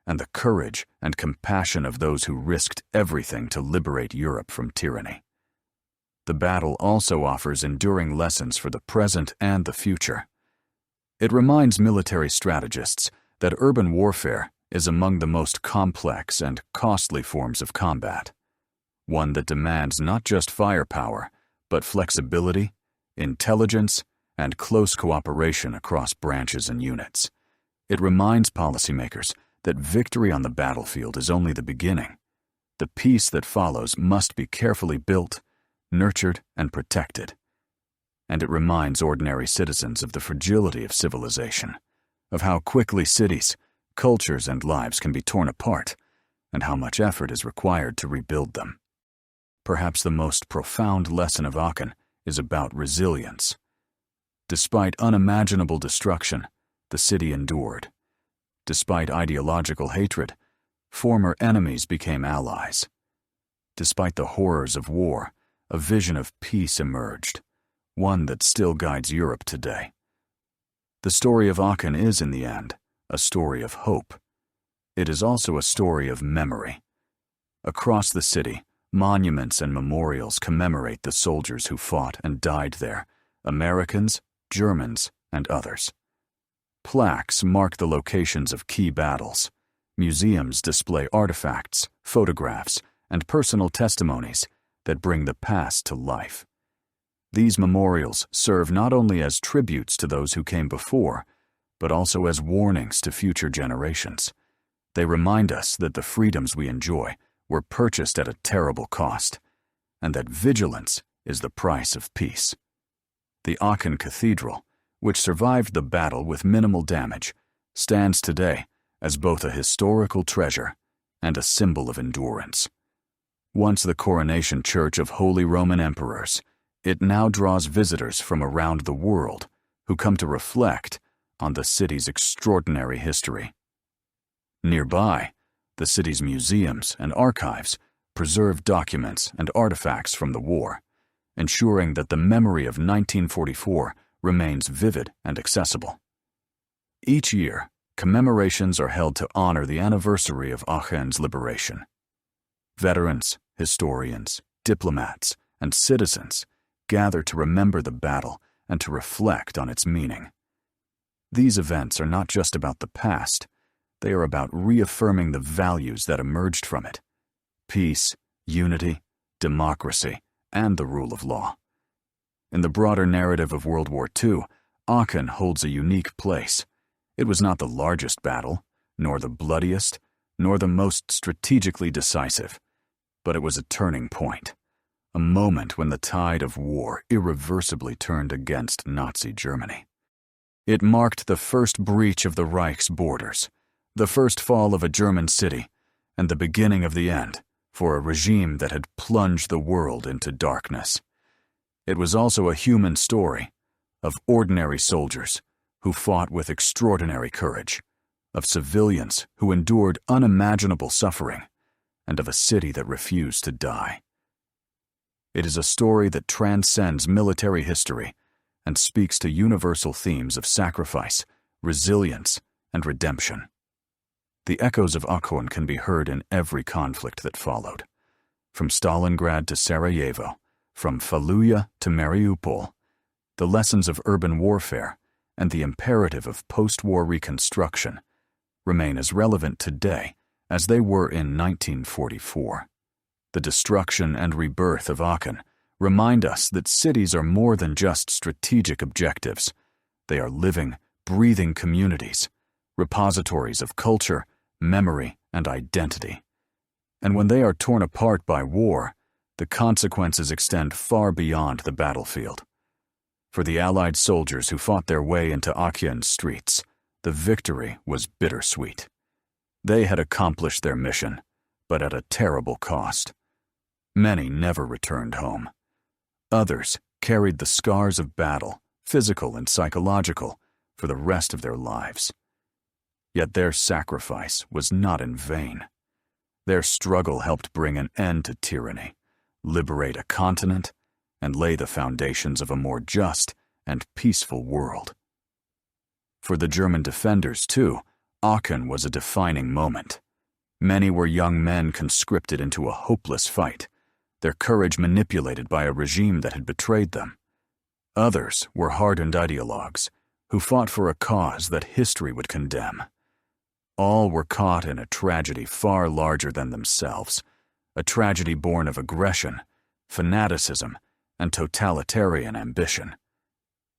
and the courage and compassion of those who risked everything to liberate Europe from tyranny. The battle also offers enduring lessons for the present and the future. It reminds military strategists that urban warfare is among the most complex and costly forms of combat, one that demands not just firepower, but flexibility, intelligence, and close cooperation across branches and units. It reminds policymakers that victory on the battlefield is only the beginning. The peace that follows must be carefully built, nurtured, and protected. And it reminds ordinary citizens of the fragility of civilization, of how quickly cities, cultures, and lives can be torn apart, and how much effort is required to rebuild them. Perhaps the most profound lesson of Aachen is about resilience. Despite unimaginable destruction, the city endured. Despite ideological hatred, former enemies became allies. Despite the horrors of war, a vision of peace emerged, one that still guides Europe today. The story of Aachen is, in the end, a story of hope. It is also a story of memory. Across the city, monuments and memorials commemorate the soldiers who fought and died there, Americans, Germans, and others. Plaques mark the locations of key battles. Museums display artifacts, photographs, and personal testimonies that bring the past to life. These memorials serve not only as tributes to those who came before, but also as warnings to future generations. They remind us that the freedoms we enjoy were purchased at a terrible cost, and that vigilance is the price of peace. The Aachen Cathedral, which survived the battle with minimal damage, stands today as both a historical treasure and a symbol of endurance. Once the coronation church of Holy Roman Emperors, it now draws visitors from around the world who come to reflect on the city's extraordinary history. Nearby, the city's museums and archives preserve documents and artifacts from the war, ensuring that the memory of 1944 remains vivid and accessible. Each year, commemorations are held to honor the anniversary of Aachen's liberation. Veterans, historians, diplomats, and citizens gather to remember the battle and to reflect on its meaning. These events are not just about the past, they are about reaffirming the values that emerged from it: peace, unity, democracy, and the rule of law. In the broader narrative of World War II, Aachen holds a unique place. It was not the largest battle, nor the bloodiest, nor the most strategically decisive, but it was a turning point, a moment when the tide of war irreversibly turned against Nazi Germany. It marked the first breach of the Reich's borders, the first fall of a German city, and the beginning of the end for a regime that had plunged the world into darkness. It was also a human story of ordinary soldiers who fought with extraordinary courage, of civilians who endured unimaginable suffering, and of a city that refused to die. It is a story that transcends military history and speaks to universal themes of sacrifice, resilience, and redemption. The echoes of Aachen can be heard in every conflict that followed. From Stalingrad to Sarajevo, from Fallujah to Mariupol, the lessons of urban warfare and the imperative of post-war reconstruction remain as relevant today as they were in 1944. The destruction and rebirth of Aachen remind us that cities are more than just strategic objectives. They are living, breathing communities, repositories of culture, memory, and identity. And when they are torn apart by war, the consequences extend far beyond the battlefield. For the Allied soldiers who fought their way into Aachen's streets, the victory was bittersweet. They had accomplished their mission, but at a terrible cost. Many never returned home. Others carried the scars of battle physical and psychological, for the rest of their lives. Yet their sacrifice was not in vain. Their struggle helped bring an end to tyranny, liberate a continent, and lay the foundations of a more just and peaceful world. For the German defenders, too, Aachen was a defining moment. Many were young men conscripted into a hopeless fight, their courage manipulated by a regime that had betrayed them. Others were hardened ideologues who fought for a cause that history would condemn. All were caught in a tragedy far larger than themselves, a tragedy born of aggression, fanaticism, and totalitarian ambition.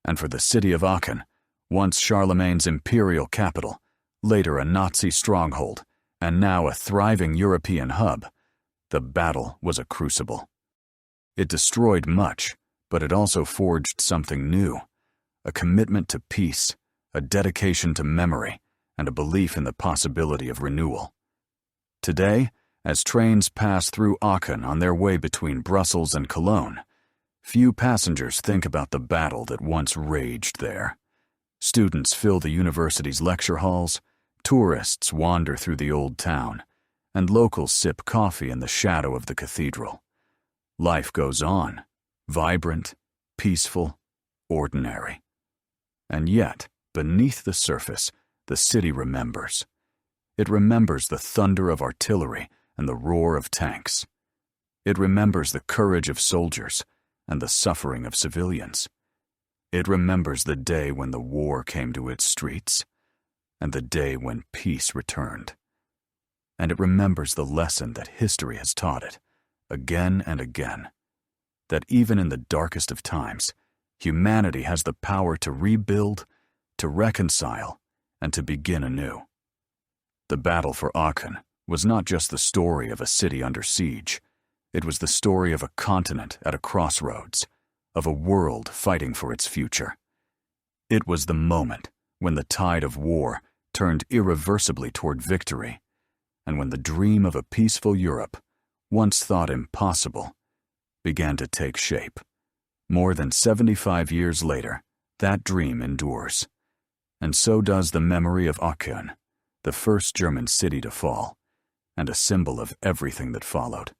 And for the city of Aachen, once Charlemagne's imperial capital, later a Nazi stronghold, and now a thriving European hub, the battle was a crucible. It destroyed much, but it also forged something new, a commitment to peace, a dedication to memory, and a belief in the possibility of renewal. Today, as trains pass through Aachen on their way between Brussels and Cologne, few passengers think about the battle that once raged there. Students fill the university's lecture halls, tourists wander through the old town, and locals sip coffee in the shadow of the cathedral. Life goes on, vibrant, peaceful, ordinary. And yet, beneath the surface, the city remembers. It remembers the thunder of artillery and the roar of tanks. It remembers the courage of soldiers and the suffering of civilians. It remembers the day when the war came to its streets, and the day when peace returned. And it remembers the lesson that history has taught it, again and again, that even in the darkest of times, humanity has the power to rebuild, to reconcile, and to begin anew. The battle for Aachen was not just the story of a city under siege. It was the story of a continent at a crossroads, of a world fighting for its future. It was the moment when the tide of war turned irreversibly toward victory, and when the dream of a peaceful Europe, once thought impossible, began to take shape. More than 75 years later, that dream endures. And so does the memory of Aachen, the first German city to fall, and a symbol of everything that followed.